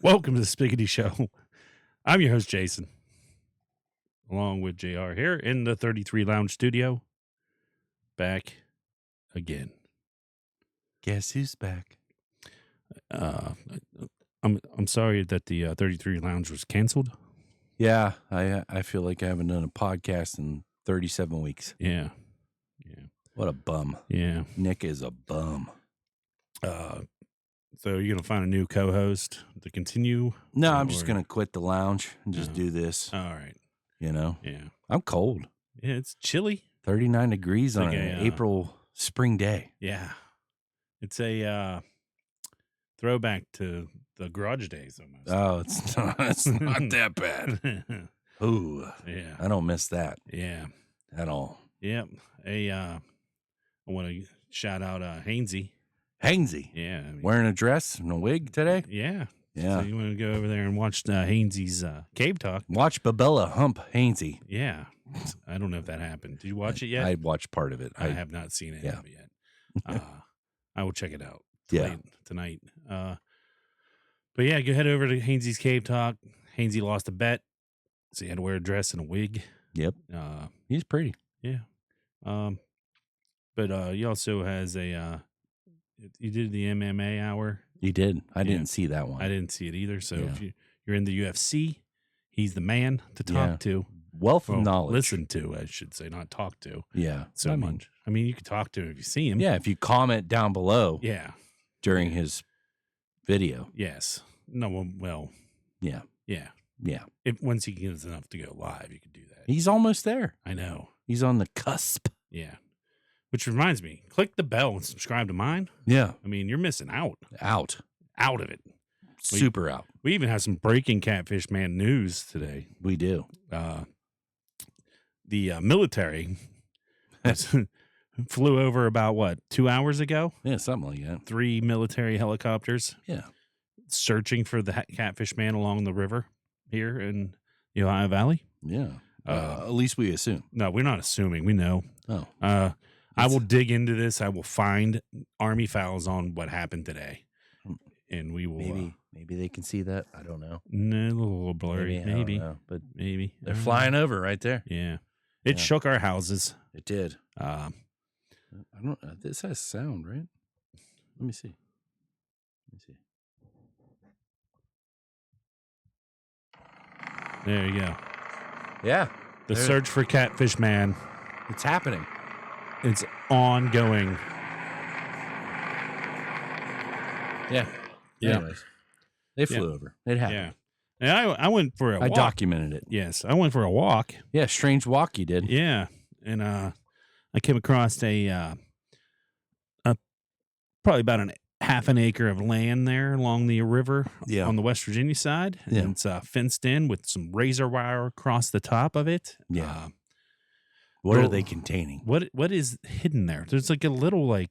Welcome to the Spiggity Show. I'm your host, Jason, along with JR here in the 33 Lounge studio. Back again. Guess who's back? I'm sorry that the 33 Lounge was canceled. Yeah, I feel like I haven't done a podcast in 37 weeks. Yeah. What a bum. Yeah. Nick is a bum. So you're gonna find a new co-host to continue? No, I'm just gonna quit the lounge and just do this. All right. You know? Yeah. I'm cold. Yeah, it's chilly. 39 degrees on like an April spring day. Yeah. It's a throwback to the garage days almost. Oh, it's not that bad. Ooh. Yeah. I don't miss that. Yeah. At all. Yep. I want to shout out Hainsey. Hainsey. Yeah. Wearing a dress and a wig today? Yeah. Yeah. So you want to go over there and watch Hainsey's Cave Talk? Watch Babella hump Hainsey. Yeah. I don't know if that happened. Did you watch it yet? I watched part of it. I have not seen it yet. I will check it out tonight. But yeah, go head over to Hainsey's Cave Talk. Hainsey lost a bet, so he had to wear a dress and a wig. Yep. He's pretty. Yeah. But he also has he did the MMA hour. He did. I didn't see that one. I didn't see it either. So if you're in the UFC, he's the man to talk to. Wealth of knowledge. Listen to, I should say, not talk to. Yeah. So much. I mean, you could talk to him if you see him. Yeah, if you comment down below. Yeah. During his video. Yes. No, well. Yeah. Yeah. Yeah. Once he gets enough to go live, you could do that. He's almost there. I know. He's on the cusp. Yeah. Which reminds me, click the bell and subscribe to mine. Yeah. I mean, you're missing out. Out of it. Super out. We even have some breaking Catfish Man news today. We do. The military flew over about, 2 hours ago? Yeah, something like that. 3 military helicopters. Yeah. Searching for the Catfish Man along the river here in the Ohio Valley. Yeah. At least we assume. No, we're not assuming. We know. Oh. I will dig into this. I will find Army files on what happened today. And we will... Maybe they can see that. I don't know. No, a little blurry. Maybe. I don't know, but maybe. They're flying over right there. Yeah. It shook our houses. It did. I don't... This has sound, right? Let me see. There you go. Yeah. The search for Catfish Man. It's happening. It's ongoing. Yeah. Yeah. Anyways, they flew over. It happened. Yeah. And I went for a walk. I documented it. Yes. I went for a walk. Yeah. Strange walk you did. Yeah. And I came across probably about half an acre of land there along the river on the West Virginia side. And it's fenced in with some razor wire across the top of it. Yeah. What are they containing? What is hidden there? There's like a little I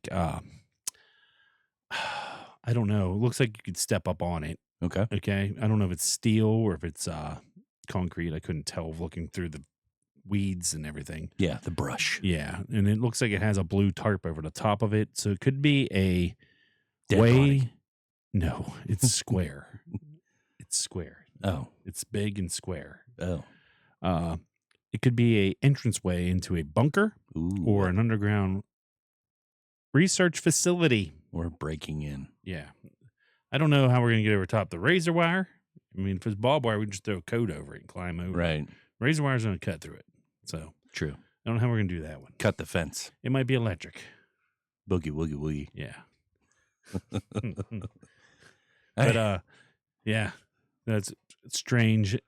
don't know. It looks like you could step up on it. Okay. Okay. I don't know if it's steel or if it's concrete. I couldn't tell looking through the weeds and everything. Yeah, the brush. Yeah. And it looks like it has a blue tarp over the top of it. So it could be a Dead body. No, it's square. It's square. Oh. It's big and square. Oh. It could be a entranceway into a bunker or an underground research facility. Or breaking in. Yeah. I don't know how we're going to get over top the razor wire. I mean, if it's barbed wire, we can just throw a coat over it and climb over it. Right. Razor wire is going to cut through it. So true. I don't know how we're going to do that one. Cut the fence. It might be electric. Boogie, woogie, woogie. Yeah. But, yeah, that's strange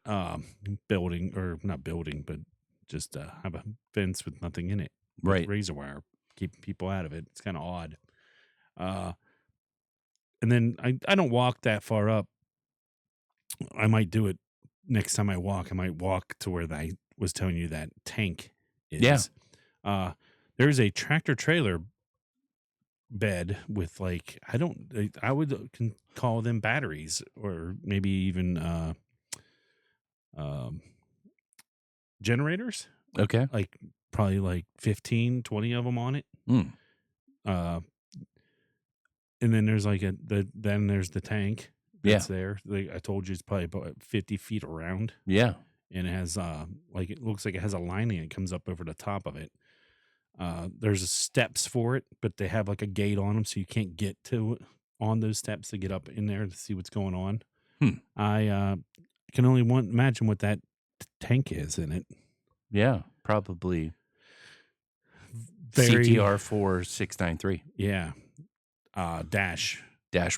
building, or not building, but just have a fence with nothing in it. Right. Razor wire, keeping people out of it. It's kind of odd. And then I don't walk that far up. I might do it next time I walk. I might walk to where I was telling you that tank is. Yeah. There's a tractor trailer bed with I would call them batteries, or maybe even generators. Okay. Probably 15, 20 of them on it. Mm. And then there's then there's the tank that's there. Like I told you, it's probably about 50 feet around. Yeah. And it has like it looks like it has a lining that comes up over the top of it. There's steps for it, but they have like a gate on them, so you can't get to on those steps to get up in there to see what's going on. I can only imagine what that tank is in it. Yeah, probably Very, CTR 4693. Yeah. Dash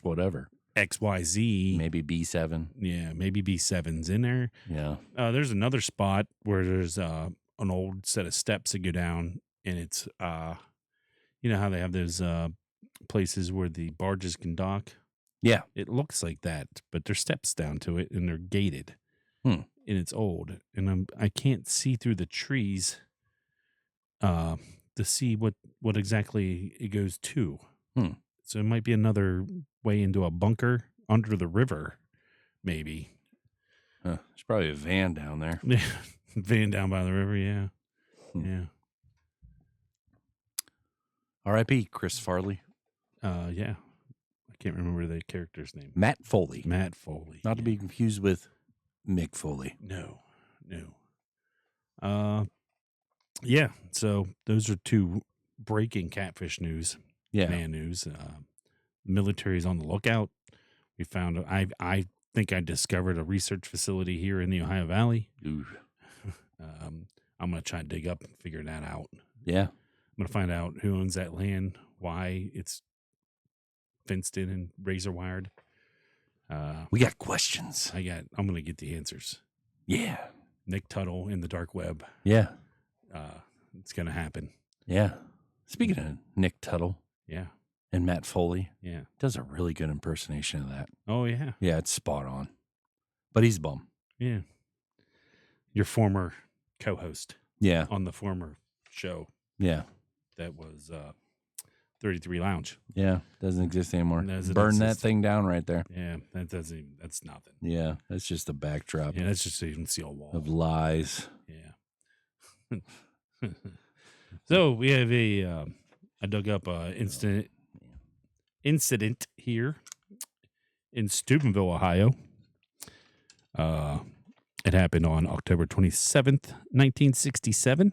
whatever. XYZ. Maybe B7. Yeah, maybe B7's in there. Yeah. There's another spot where there's an old set of steps that go down, and it's you know how they have those places where the barges can dock? Yeah. It looks like that, but there's steps down to it, and they're gated. And it's old, and I can't see through the trees to see what exactly it goes to. So it might be another way into a bunker under the river, maybe. There's probably a van down there. Van down by the river, yeah. Yeah. R.I.P. Chris Farley. Yeah. I can't remember the character's name. Matt Foley. Matt Foley. Not to be confused with Mick Foley. No. Yeah, so those are two breaking catfish news. Yeah. Man news. Military's on the lookout. We found, I think I discovered a research facility here in the Ohio Valley. Ooh. I'm going to try and dig up and figure that out. Yeah. I'm going to find out who owns that land, why it's fenced in and razor wired. We got questions. I'm going to get the answers. Yeah. Nick Tuttle in the dark web. Yeah. It's going to happen. Yeah. Speaking of Nick Tuttle. Yeah. And Matt Foley. Yeah. Does a really good impersonation of that. Oh, yeah. Yeah, it's spot on. But he's a bum. Yeah. Your former co-host. Yeah. On the former show. Yeah. That was 33 Lounge. Yeah. Doesn't exist anymore. Doesn't Burn exist. that thing down right there. Yeah. That's nothing. Yeah. That's just a backdrop. Yeah. That's just so you can see a wall. Of lies. Yeah. So we have I dug up an incident here in Steubenville, Ohio. It happened on October 27th, 1967.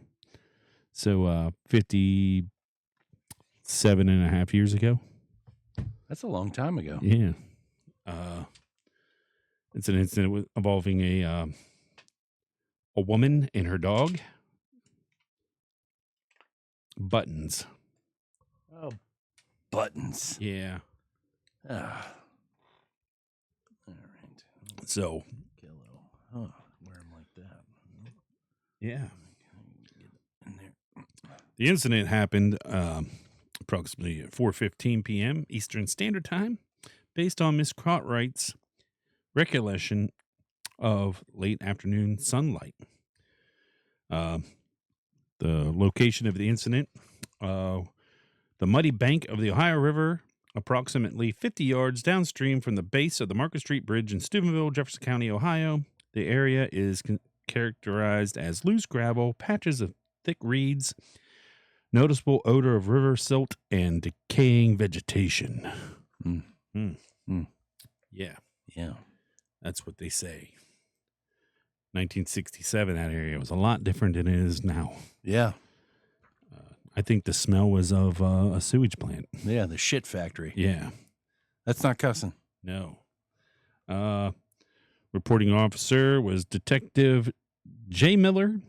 So 57 and a half years ago. That's a long time ago. Yeah. It's an incident involving a woman and her dog. Buttons. Oh, Buttons. Yeah. All right. So. Oh, wear them like that. Yeah. Get in there. The incident happened approximately at 4:15 p.m. Eastern Standard Time, based on Miss Cartwright's recollection of late afternoon sunlight. The location of the incident, the muddy bank of the Ohio River, approximately 50 yards downstream from the base of the Market Street Bridge in Steubenville, Jefferson County, Ohio. The area is characterized as loose gravel, patches of thick reeds, noticeable odor of river silt, and decaying vegetation. Yeah. Yeah. That's what they say. 1967, that area was a lot different than it is now. Yeah. I think the smell was of a sewage plant. Yeah, the shit factory. Yeah. That's not cussing. No. Reporting officer was Detective J. Miller,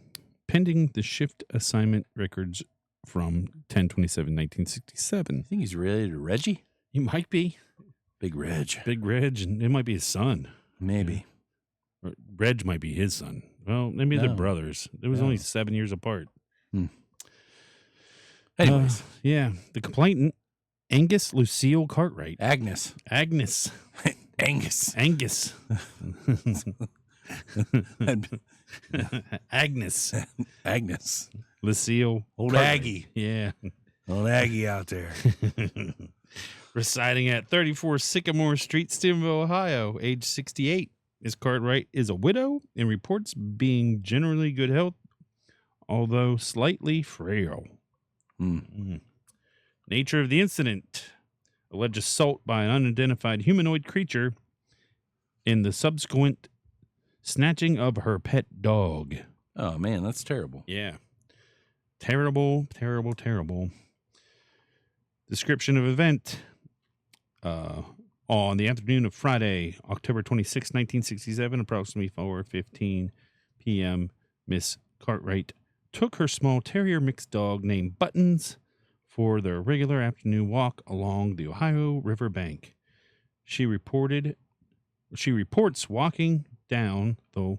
pending the shift assignment records from 10/27/1967. You think he's related to Reggie? He might be. Big Reg. Big Reg, and it might be his son. Maybe. Or Reg might be his son. Well, maybe they're No. brothers. It was only 7 years apart. Anyways. Yeah. The complainant, Angus Lucille Cartwright. Agnes. Angus. Agnes. Agnes. Lucille. Old Cartwright. Aggie. Yeah. Old Aggie out there. Residing at 34 Sycamore Street, Steubenville, Ohio, age 68. Ms. Cartwright is a widow and reports being generally good health, although slightly frail. Nature of the incident: alleged assault by an unidentified humanoid creature in the subsequent snatching of her pet dog. Oh, man, that's terrible. Yeah. Terrible, terrible, terrible. Description of event. On the afternoon of Friday, October 26, 1967, approximately 4:15 p.m., Miss Cartwright took her small terrier mixed dog named Buttons for their regular afternoon walk along the Ohio River bank. She reports walking down the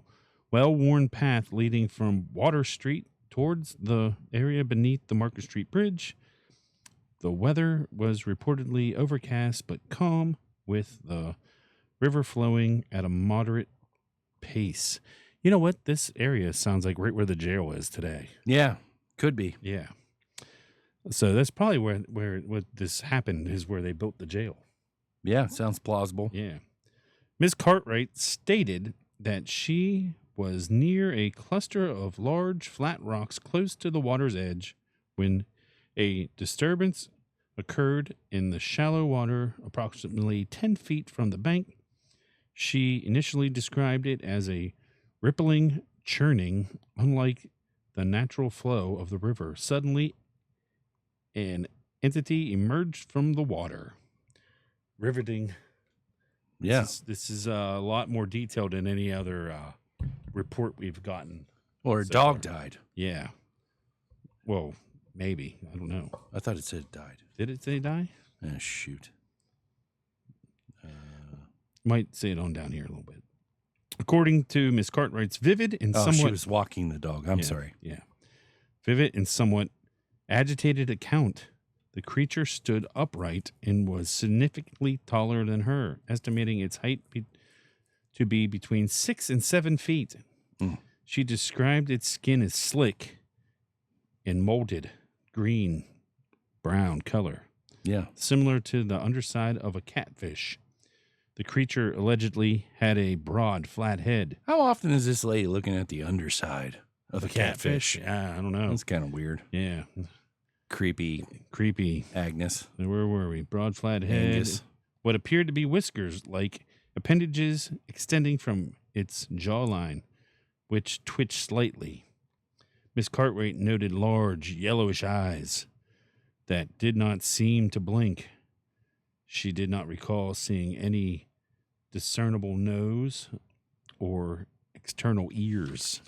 well-worn path leading from Water Street towards the area beneath the Market Street Bridge. The weather was reportedly overcast but calm, with the river flowing at a moderate pace. You know what? This area sounds like right where the jail is today. Yeah, could be. Yeah. So that's probably where what this happened is where they built the jail. Yeah, sounds plausible. Yeah. Miss Cartwright stated that she was near a cluster of large flat rocks close to the water's edge when a disturbance occurred in the shallow water approximately 10 feet from the bank. She initially described it as a rippling churning, unlike the natural flow of the river. Suddenly, an entity emerged from the water. Riveting. Yeah. This is a lot more detailed than any other report we've gotten. Or a dog died. Yeah. Well, maybe. I don't know. I thought it said it died. Did it say die? Shoot. Might say it on down here a little bit. According to Miss Cartwright's vivid and somewhat... she was walking the dog. I'm sorry. Yeah. Vivid and somewhat agitated account. The creature stood upright and was significantly taller than her, estimating its height to be between 6 and 7 feet. Mm. She described its skin as slick and molded, green, brown color. Yeah. Similar to the underside of a catfish. The creature allegedly had a broad, flat head. How often is this lady looking at the underside of a catfish? Yeah, I don't know. That's kind of weird. Yeah. Creepy. Agnes. Where were we? Broad, flat head. Angus. What appeared to be whiskers, like appendages extending from its jawline, which twitched slightly. Miss Cartwright noted large, yellowish eyes that did not seem to blink. She did not recall seeing any discernible nose or external ears.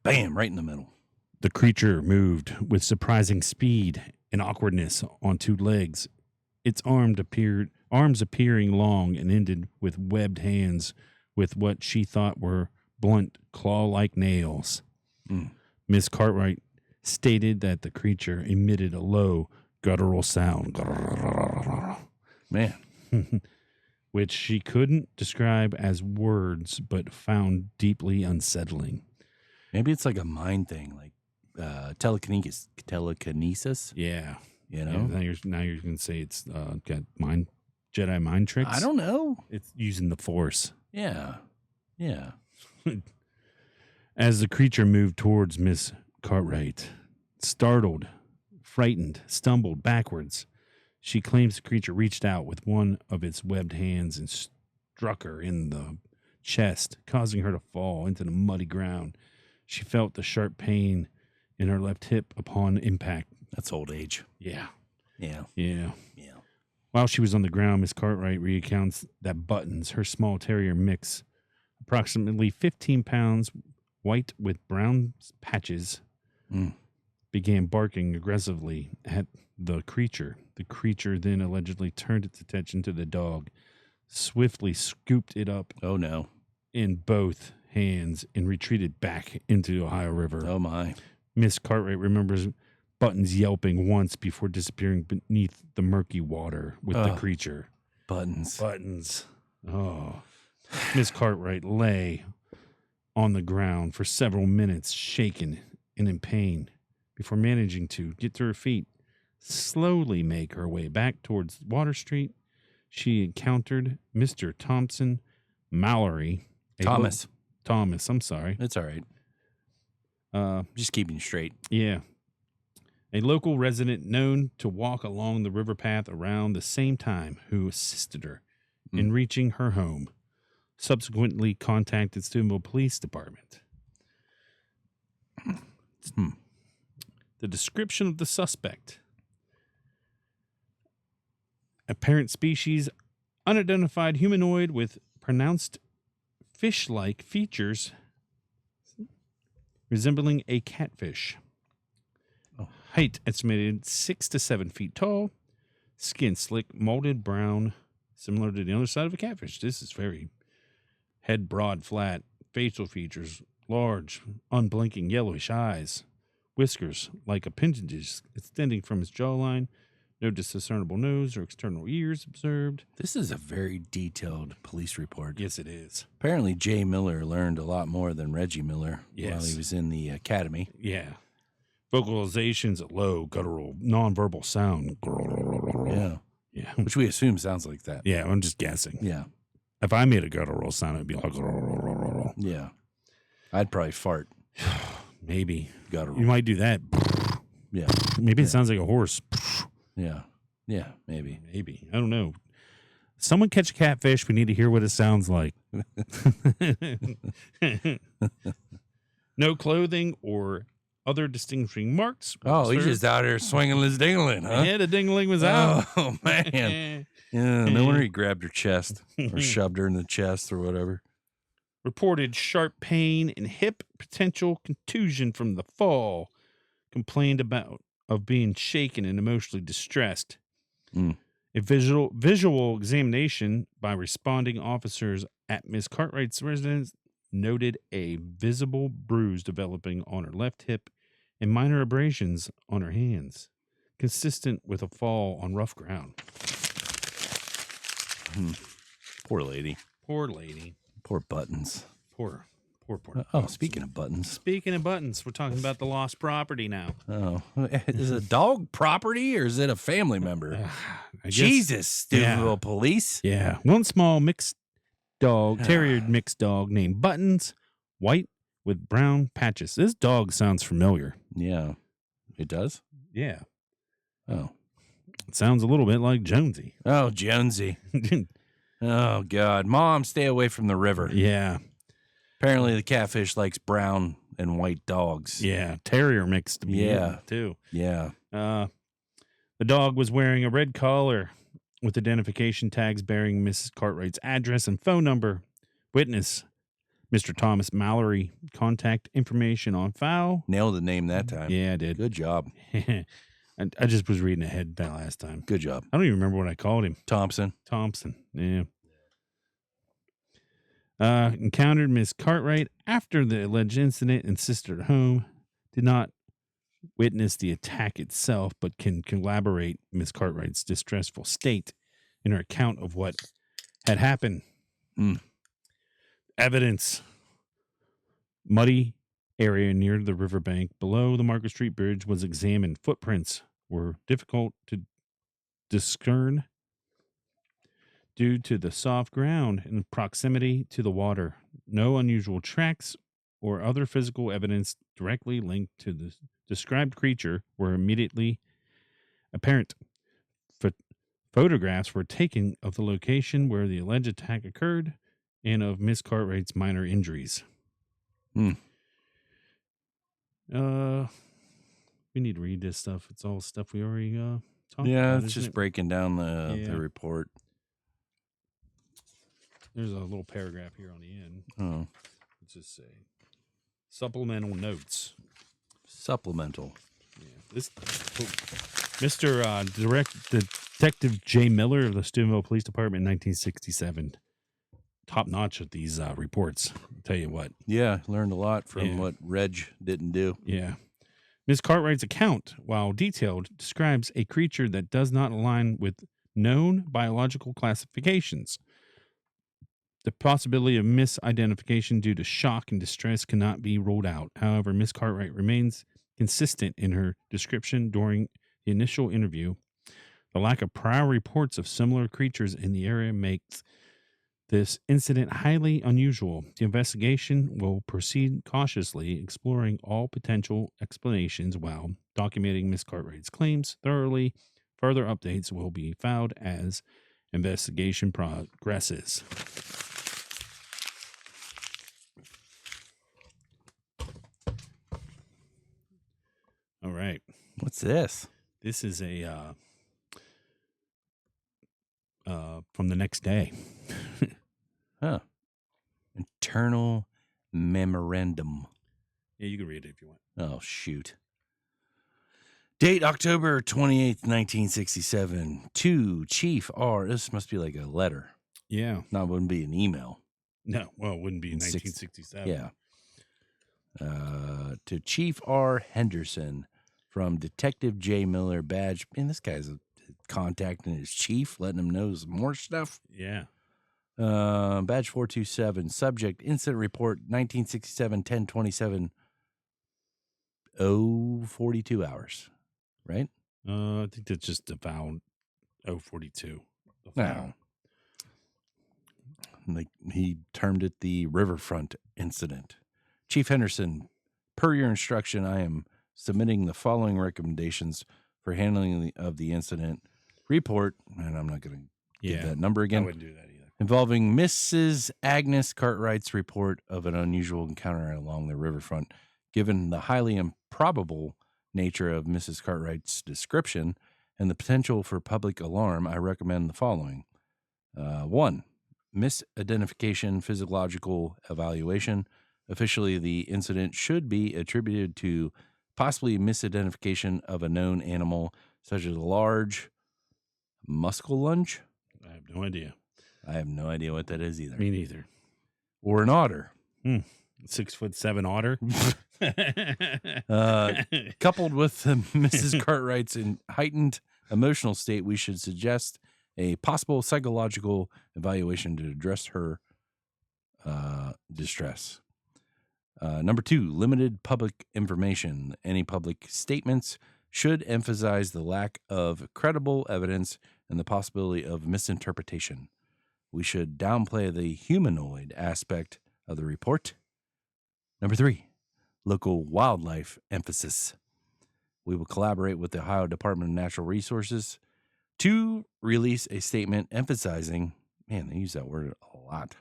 Bam, right in the middle. The creature moved with surprising speed and awkwardness on two legs. Its arms appearing long and ended with webbed hands with what she thought were blunt, claw-like nails. Mm. Miss Cartwright stated that the creature emitted a low, guttural sound, Man. which she couldn't describe as words, but found deeply unsettling. Maybe it's like a mind thing, like telekinesis. Yeah. You know? Yeah, now you're going to say it's got Jedi mind tricks? I don't know. It's using the Force. Yeah. Yeah. As the creature moved towards Miss Cartwright, startled, frightened, stumbled backwards, she claims the creature reached out with one of its webbed hands and struck her in the chest, causing her to fall into the muddy ground. She felt the sharp pain in her left hip upon impact. That's old age. Yeah. Yeah. Yeah. Yeah. While she was on the ground, Miss Cartwright recounts that Buttons, her small terrier mix, approximately 15 pounds, white with brown patches, began barking aggressively at the creature. The creature then allegedly turned its attention to the dog, swiftly scooped it up Oh, no. in both hands, and retreated back into the Ohio River. Oh, my. Miss Cartwright remembers Buttons yelping once before disappearing beneath the murky water with the creature. Buttons. Oh. Miss Cartwright lay on the ground for several minutes, shaken and in pain, before managing to get to her feet, slowly make her way back towards Water Street. She encountered Mr. Thompson Mallory. Thomas, I'm sorry. That's all right. Just keeping you straight. Yeah. a local resident known to walk along the river path around the same time who assisted her in reaching her home, subsequently contacted Steubenville Police Department. The description of the suspect: apparent species, unidentified humanoid with pronounced fish-like features resembling a catfish. Height estimated 6 to 7 feet tall. Skin slick, molded brown, similar to the other side of a catfish. This is very head broad, flat, facial features, large, unblinking yellowish eyes, whiskers like appendages extending from his jawline. No discernible nose or external ears observed. This is a very detailed police report. Yes, it is. Apparently, Jay Miller learned a lot more than Reggie Miller while he was in the academy. Yeah. Vocalizations at low, guttural, nonverbal sound. Yeah. Yeah. Which we assume sounds like that. Yeah, I'm just guessing. Yeah. If I made a guttural sound, it'd be like... Yeah. I'd probably fart. Maybe. Guttural. You might do that. Yeah. Maybe it sounds like a horse. Yeah. Yeah, maybe. Maybe. I don't know. Someone catch a catfish. We need to hear what it sounds like. No clothing or other distinguishing marks. Oh, he's just out here swinging his dingling, huh? Yeah, the dingling was out. Oh, man. Yeah, no wonder he grabbed her chest or shoved her in the chest or whatever. Reported sharp pain and hip potential contusion from the fall. Complained of being shaken and emotionally distressed. A visual examination by responding officers at Miss Cartwright's residence noted a visible bruise developing on her left hip and minor abrasions on her hands, consistent with a fall on rough ground. Poor lady. Poor lady. Poor Buttons. Poor. Speaking of Buttons. Speaking of Buttons, we're talking about the lost property now. Oh, is it a dog property or is it a family member? Jesus, Steubenville police. Yeah. One small terrier mixed dog named Buttons, white with brown patches. This dog sounds familiar. Yeah. It does? Yeah. Oh. It sounds a little bit like Jonesy. Oh, Jonesy. Oh, God. Mom, stay away from the river. Yeah. Apparently the catfish likes brown and white dogs. Yeah. Terrier mixed. Yeah. Too. Yeah. The dog was wearing a red collar with identification tags bearing Mrs. Cartwright's address and phone number. Witness, Mr. Thomas Mallory. Contact information on file. Nailed the name that time. Yeah, I did. Good job. I just was reading ahead that last time. Good job. I don't even remember what I called him. Thompson. Yeah. Encountered Miss Cartwright after the alleged incident and sister at home. Did not witness the attack itself, but can collaborate Miss Cartwright's distressful state in her account of what had happened. Evidence. Muddy area near the riverbank below the Market Street Bridge was examined. Footprints were difficult to discern due to the soft ground and proximity to the water. No unusual tracks or other physical evidence directly linked to the described creature were immediately apparent. Photographs were taken of the location where the alleged attack occurred and of Miss Cartwright's minor injuries. We need to read this stuff. It's all stuff we already talked about. Yeah, it's just breaking down the report. There's a little paragraph here on the end. Oh. Let's just say supplemental notes. Supplemental. Yeah. This Mr. Detective Jay Miller of the Steubenville Police Department in 1967. Top notch at these reports. I'll tell you what. Yeah, learned a lot from what Reg didn't do. Yeah. Ms. Cartwright's account, while detailed, describes a creature that does not align with known biological classifications. The possibility of misidentification due to shock and distress cannot be ruled out. However, Ms. Cartwright remains consistent in her description during the initial interview. The lack of prior reports of similar creatures in the area makes this incident highly unusual. The investigation will proceed cautiously, exploring all potential explanations while documenting Miss Cartwright's claims thoroughly. Further updates will be filed as investigation progresses. All right. What's this? This is a from the next day. Huh. Internal memorandum. Yeah, you can read it if you want. Oh, shoot. Date October 28th, 1967. To Chief R. This must be like a letter. Yeah. No, it wouldn't be an email. No, well, it wouldn't be in 1967. Yeah. To Chief R. Henderson from Detective J. Miller, badge. Man, this guy's contacting his chief, letting him know some more stuff. Yeah. Badge 427. Subject, incident report, 1967, 10/27, 042 hours. Right? I think that's just about 042. No. Like he termed it the Riverfront incident. Chief Henderson, per your instruction, I am submitting the following recommendations for handling of the incident. Report, and I'm not going to give that number again. I wouldn't do that either. Involving Mrs. Agnes Cartwright's report of an unusual encounter along the riverfront. Given the highly improbable nature of Mrs. Cartwright's description and the potential for public alarm, I recommend the following. 1. Misidentification physiological evaluation. Officially, the incident should be attributed to possibly misidentification of a known animal, such as a large muskellunge. I have no idea. I have no idea what that is either. Me neither. Or an otter. 6'7" otter. Coupled with Mrs. Cartwright's heightened emotional state, we should suggest a possible psychological evaluation to address her distress. Number 2, limited public information. Any public statements should emphasize the lack of credible evidence and the possibility of misinterpretation. We should downplay the humanoid aspect of the report. Number 3, local wildlife emphasis. We will collaborate with the Ohio Department of Natural Resources to release a statement emphasizing, man, they use that word a lot,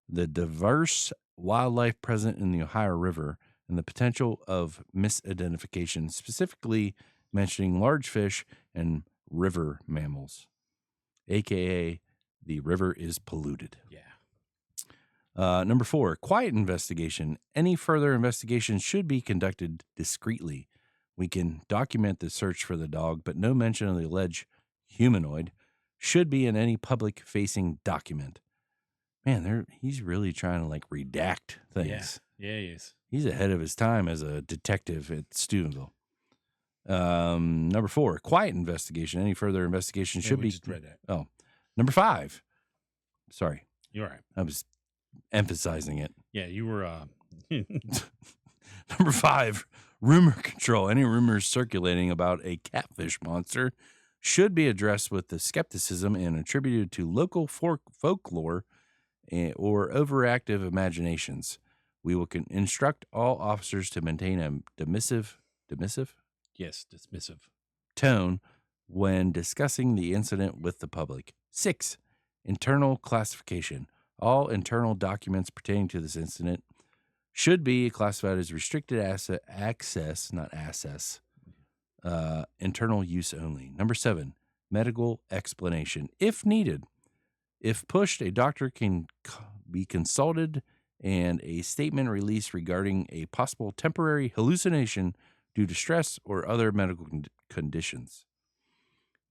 the diverse wildlife present in the Ohio River and the potential of misidentification, specifically mentioning large fish and river mammals, a.k.a. the river is polluted. Yeah. Number 4, quiet investigation. Any further investigation should be conducted discreetly. We can document the search for the dog, but no mention of the alleged humanoid should be in any public-facing document. Man, he's really trying to like redact things. Yeah, he is. He's ahead of his time as a detective at Steubenville. Number 4, quiet investigation. Any further investigation should be. Just read that. Oh, number 5. Sorry, You're right. I was emphasizing it. Yeah, you were. Number 5, rumor control. Any rumors circulating about a catfish monster should be addressed with the skepticism and attributed to local folklore or overactive imaginations. We will instruct all officers to maintain a dismissive Yes, dismissive tone when discussing the incident with the public. 6, internal classification. All internal documents pertaining to this incident should be classified as restricted access, not access, internal use only. Number 7, medical explanation. If needed, if pushed, a doctor can be consulted and a statement released regarding a possible temporary hallucination due to stress or other medical conditions.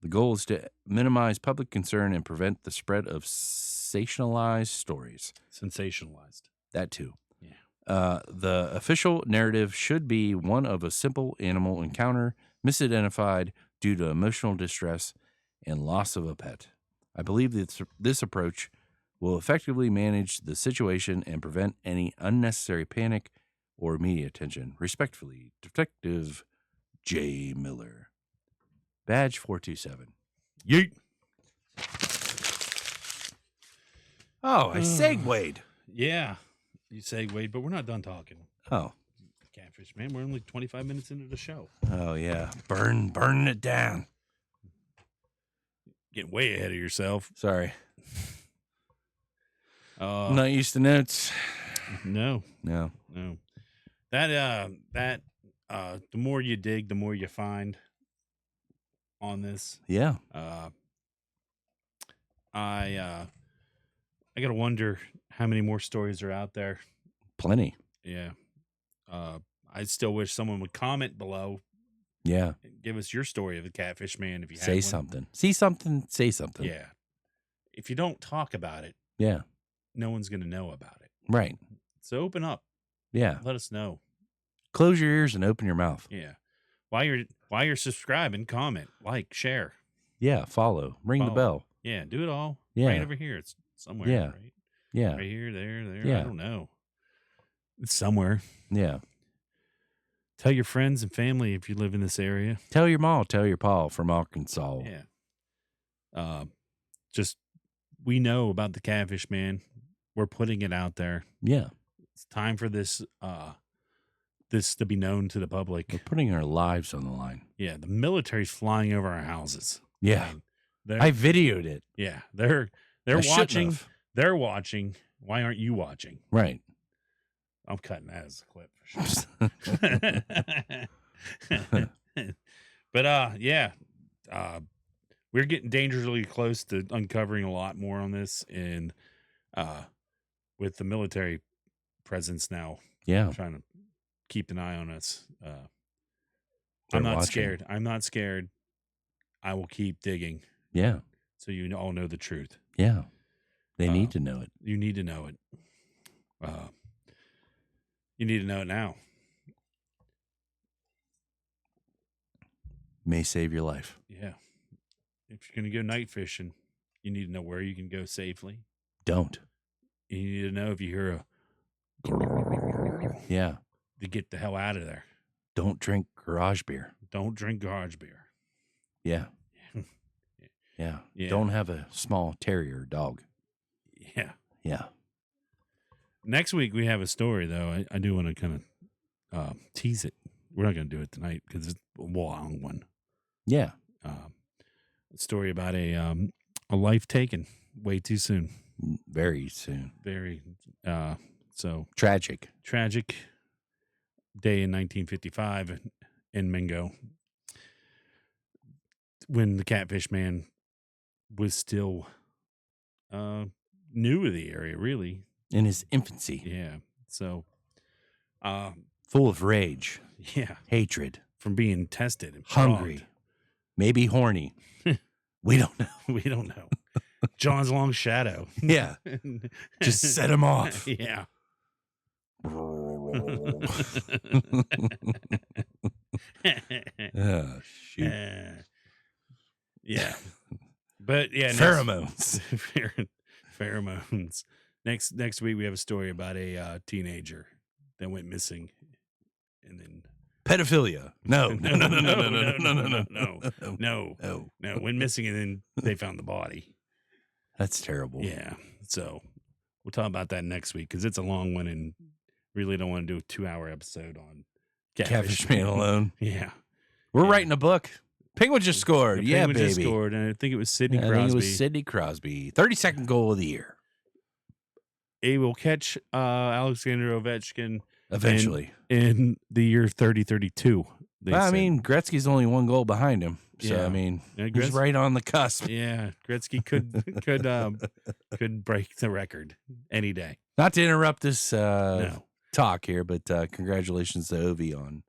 The goal is to minimize public concern and prevent the spread of sensationalized stories. sensationalized. That too. Yeah. The official narrative should be one of a simple animal encounter, misidentified due to emotional distress and loss of a pet. I believe that this approach will effectively manage the situation and prevent any unnecessary panic or media attention. Respectfully, Detective J. Miller. Badge 427. Yeet. Oh, I segued. Yeah, you segued, but we're not done talking. Oh. Catfish, man. We're only 25 minutes into the show. Oh, yeah. Burning it down. Getting way ahead of yourself. Sorry. I'm not used to notes. No. No. That the more you dig, the more you find on this. Yeah. I gotta wonder how many more stories are out there. Plenty. Yeah. I still wish someone would comment below. Yeah. And give us your story of the Catfish Man if you say have something. See something. Say something. Yeah. If you don't talk about it, yeah, no one's gonna know about it. Right. So open up. Yeah. Let us know. Close your ears and open your mouth. Yeah. While you're subscribing, comment, like, share. Yeah. Follow. Ring the bell. Yeah. Do it all. Yeah. Right over here. It's somewhere. Yeah. Right? Yeah. Right here, there. Yeah. I don't know. It's somewhere. Yeah. Tell your friends and family if you live in this area. Tell your mom, tell your pa from Arkansas. Yeah. Just we know about the Catfish Man. We're putting it out there. Yeah. It's time for this this to be known to the public. We're putting our lives on the line. Yeah, the military's flying over our houses. Yeah. I videoed it. Yeah. They're watching. They're watching. Why aren't you watching? Right. I'm cutting that as a clip for sure. But yeah. We're getting dangerously close to uncovering a lot more on this, and with the military presence now, yeah, trying to keep an eye on us. I'm not scared. I'm not scared. I will keep digging. Yeah. So you all know the truth. Yeah. They need to know it. You need to know it. You need to know it now. May save your life. Yeah. If you're going to go night fishing, you need to know where you can go safely. Don't. You need to know if you hear a yeah, to get the hell out of there. Don't drink garage beer. Don't drink garage beer. Yeah. Yeah. Don't have a small terrier dog. Yeah. Yeah. Next week we have a story, though. I do want to kind of tease it. We're not going to do it tonight because it's a long one. Yeah. A story about a life taken way too soon. Very soon. Very. So tragic day in 1955 in Mingo, when the Catfish Man was still new to the area, really in his infancy. Yeah. So full of rage. Yeah. Hatred. From being tested and hungry. Frogged. Maybe horny. We don't know. We don't know. John's long shadow. Yeah. Just set him off. Yeah. Oh, shoot. Yeah. But yeah. Pheromones. Pheromones. Next week we have a story about a teenager that went missing, and then pedophilia. No. Went missing, and then they found the body. That's terrible. Yeah. So we'll talk about that next week because it's a long one, and really don't want to do a 2-hour episode on Catfish Man alone. Yeah. We're writing a book. Penguin just scored. Yeah, baby. Just scored, and I think it was Sidney Crosby. I think it was Sidney Crosby. 32nd goal of the year. He will catch Alexander Ovechkin eventually in the year 3032. I mean, Gretzky's only 1 goal behind him. So, yeah. I mean, he's right on the cusp. Yeah, Gretzky could break the record any day. Not to interrupt this talk here, but congratulations to Ovi on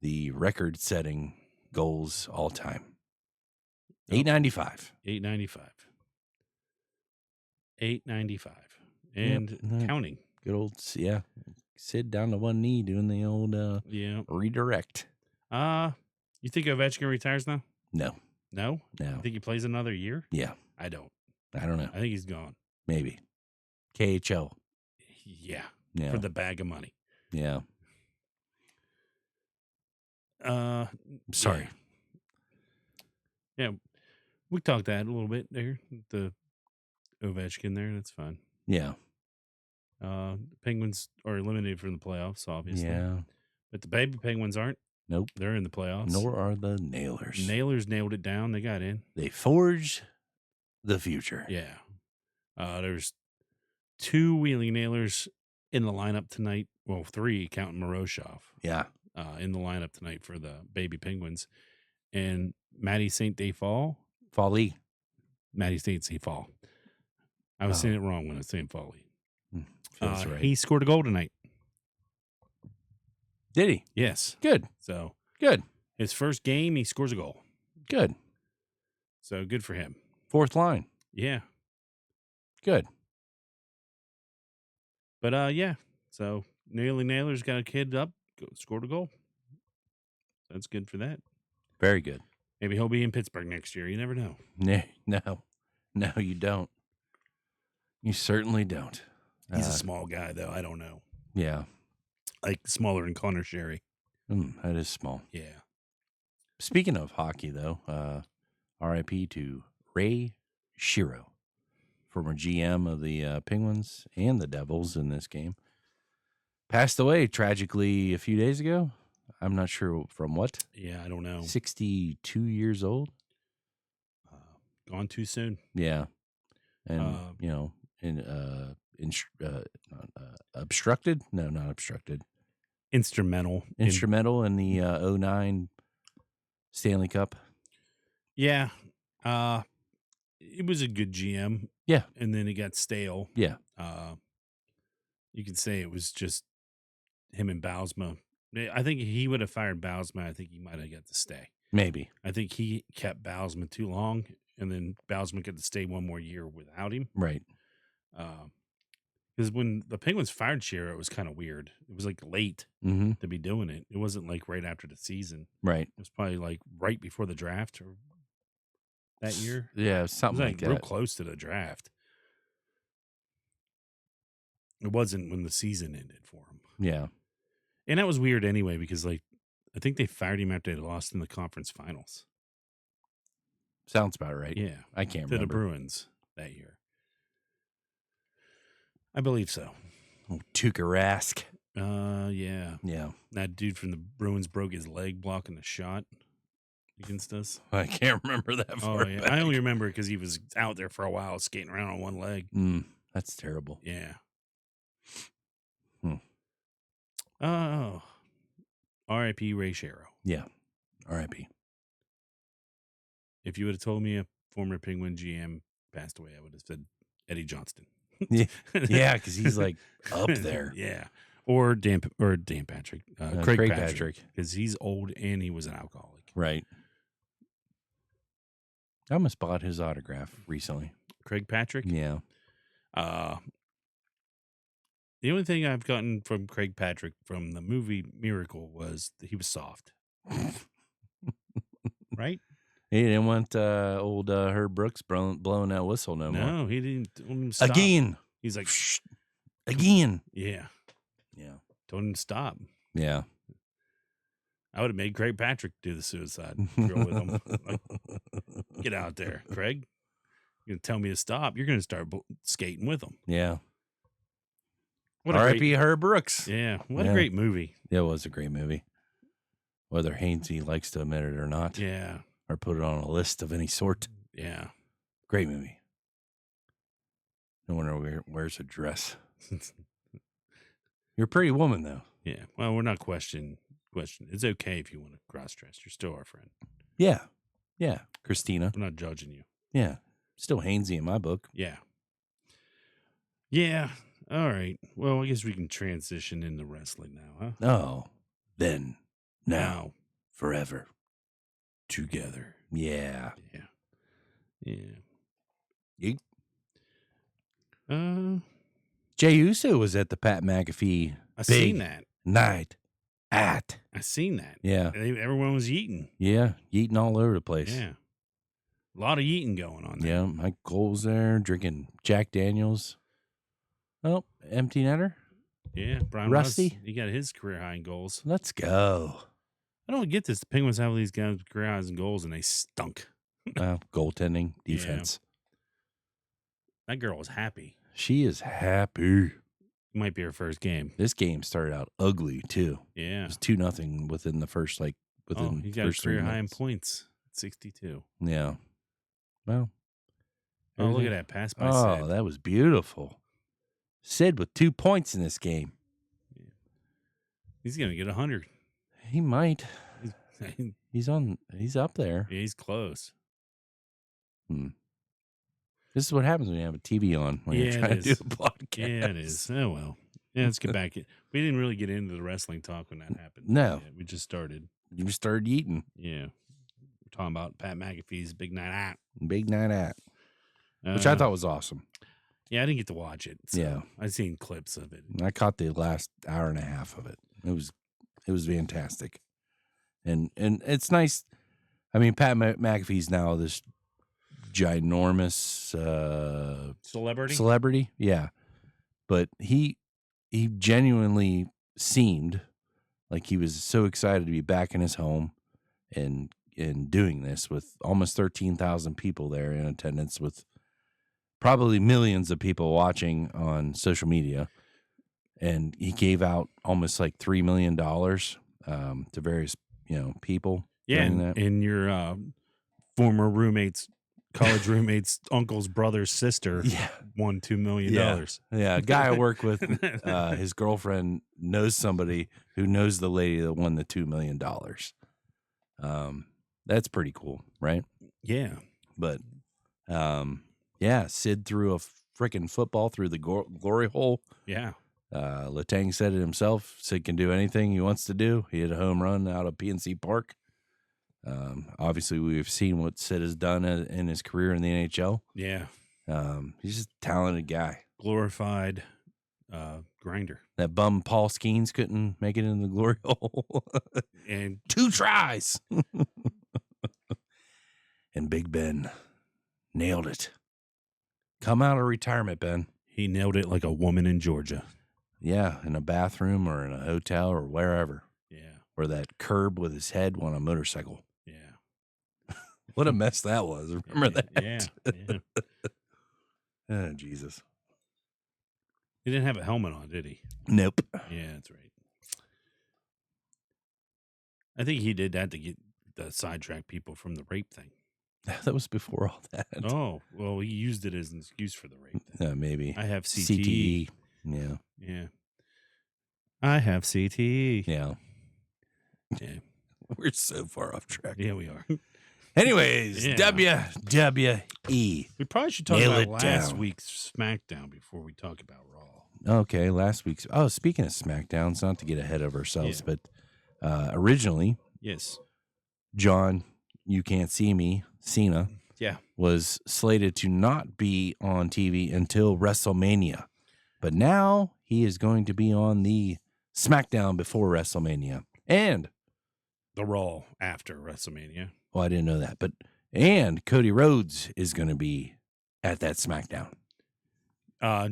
the record-setting goals all time. 895. 895. And counting. Good old, yeah. Sid down to one knee doing the old redirect. You think Ovechkin retires now? No. No? I think he plays another year? Yeah. I don't. I don't know. I think he's gone. Maybe. KHL. Yeah. For the bag of money. Yeah. Sorry. Yeah. We talked that a little bit there. The Ovechkin there. That's fine. Yeah. Penguins are eliminated from the playoffs, obviously. Yeah. But the baby Penguins aren't. Nope. They're in the playoffs. Nor are the Nailers. Nailers nailed it down. They got in. They forged the future. Yeah. There's 2 Wheeling Nailers in the lineup tonight. Well, 3 counting Moroshov. Yeah. In the lineup tonight for the baby Penguins. And Matty St. Fall. Folly. Matty St. Fall. I was saying it wrong when I was saying Folly. Feels right. He scored a goal tonight. Did he? Yes. Good. So Good. his first game, he scores a goal. Good. So good for him. 4th line. Yeah. Good. But yeah. So Nailers got a kid up, scored a goal. That's good for that. Very good. Maybe he'll be in Pittsburgh next year. You never know. No, you don't. You certainly don't. He's a small guy, though. I don't know. Yeah. Like smaller than Connor Sherry. That is small. Yeah. Speaking of hockey, though, RIP to Ray Shero, former GM of the Penguins and the Devils in this game. Passed away tragically a few days ago. I'm not sure from what. Yeah, I don't know. 62 years old. Gone too soon. Yeah. And, obstructed? No, not obstructed. Instrumental in the 09 Stanley Cup. Yeah. It was a good GM. Yeah. And then it got stale. Yeah. You could say it was just him and Bausma. I think he would have fired Bausma. I think he might have got to stay. Maybe. I think he kept Bausma too long, and then Bausma got to stay one more year without him. Right. Because when the Penguins fired Shero, it was kind of weird. It was like late to be doing it. It wasn't like right after the season. Right. It was probably like right before the draft or that year. Yeah, something it was like that. Real close to the draft. It wasn't when the season ended for him. Yeah. And that was weird anyway, because I think they fired him after they lost in the conference finals. Sounds about right. Yeah. I can't remember. To the Bruins that year. I believe so. Oh, Tuukka Rask. Yeah. Yeah. That dude from the Bruins broke his leg blocking the shot against us. I can't remember that far yeah. back. I only remember because he was out there for a while skating around on one leg. That's terrible. Yeah. Oh. R.I.P. Ray Shero. Yeah. R.I.P. If you would have told me a former Penguin GM passed away, I would have said Eddie Johnston. Yeah, because he's like up there. Yeah. Or Dan Patrick. Craig Patrick. Because he's old and he was an alcoholic. Right. I almost bought his autograph recently. Craig Patrick? Yeah. The only thing I've gotten from Craig Patrick from the movie Miracle was that he was soft. Right? He didn't want old Herb Brooks blowing that whistle no more. No, he didn't want him to stop. Again. He's like, shh. Again. Yeah. Yeah. Told him to stop. Yeah. I would have made Craig Patrick do the suicide drill with him. Like, get out there, Craig. You're going to tell me to stop. You're going to start skating with him. Yeah. R.I.P. Herb Brooks. Yeah. What a great movie. It was a great movie. Whether Hainsey likes to admit it or not. Yeah. Or put it on a list of any sort. Yeah. Great movie. No wonder wears a dress. You're a pretty woman, though. Yeah. Well, we're not questioning. It's okay if you want to cross-dress. You're still our friend. Yeah. Yeah. Christina. I'm not judging you. Yeah. Still Hainsey in my book. Yeah. Yeah. All right. Well, I guess we can transition into wrestling now, huh? Oh. Then. Now. Forever. Together. Yeah. Yeah. Yeah. Yeet. Jay Uso was at the Pat McAfee I seen that. Night at. I seen that. Yeah. Everyone was eating. Yeah. Eating all over the place. Yeah. A lot of eating going on there. Yeah. Mike Cole's there drinking Jack Daniels. Oh, empty netter. Yeah. Brian Rusty. Russ, he got his career high in goals. Let's go. I don't get this. The Penguins have all these guys with career highs in goals, and they stunk. Goaltending, defense. That girl was happy. She is happy. Might be her first game. This game started out ugly too. Yeah. It was 2-0 within the first He got a first 3 career high in minutes. points. 62. Yeah. Well. Oh, look at that pass by Oh, Sid. that was beautiful. Sid with 2 points in this game. Yeah. He's gonna get 100. He might. He's He's up there. Yeah, he's close. This is what happens when you have a TV on when you're trying to do a podcast. Yeah, it is. Oh well. Yeah, let's get back. We didn't really get into the wrestling talk when that happened. No. Yeah, we just started. You started eating. Yeah. We're talking about Pat McAfee's Big Night Out. Big Night Out. Which I thought was awesome. Yeah, I didn't get to watch it. So Yeah. I've seen clips of it. I caught the last hour and a half of it. It was fantastic. And it's nice. I mean, Pat McAfee's now this ginormous celebrity. Yeah. But he genuinely seemed like he was so excited to be back in his home and doing this with almost 13,000 people there in attendance, with probably millions of people watching on social media. And he gave out almost like $3 million to various, people. Yeah, and your former roommate's college roommate's uncle's brother's sister won $2 million. Yeah, a guy I work with, his girlfriend knows somebody who knows the lady that won the $2 million. That's pretty cool, right? Yeah. But, Sid threw a freaking football through the glory hole. Yeah. Letang said it himself. Sid can do anything he wants to do. He hit a home run out of PNC Park. Obviously, we've seen what Sid has done in his career in the NHL. Yeah. He's just a talented guy. Glorified grinder. That bum Paul Skeens couldn't make it in the glory hole. And 2 tries. And Big Ben nailed it. Come out of retirement, Ben. He nailed it like a woman in Georgia. Yeah, in a bathroom or in a hotel or wherever. Yeah. Or that curb with his head on a motorcycle. Yeah. What a mess that was. Remember that? Yeah. Oh, Jesus. He didn't have a helmet on, did he? Nope. Yeah, that's right. I think he did that to sidetrack people from the rape thing. That was before all that. Oh, well, he used it as an excuse for the rape thing. Maybe. I have CTE. Yeah. Yeah. I have CTE. Yeah. Yeah. We're so far off track. Yeah, we are. Anyways, Yeah. WWE. We probably should talk Nail about it last down. week's SmackDown before we talk about Raw. Okay, last week's. Oh, speaking of SmackDowns, not to get ahead of ourselves, but originally, Yes. John, You Can't See Me, Cena, Yeah. was slated to not be on TV until WrestleMania. But now he is going to be on the SmackDown before WrestleMania. And, The Raw after WrestleMania. well, I didn't know that, and Cody Rhodes is going to be at that SmackDown.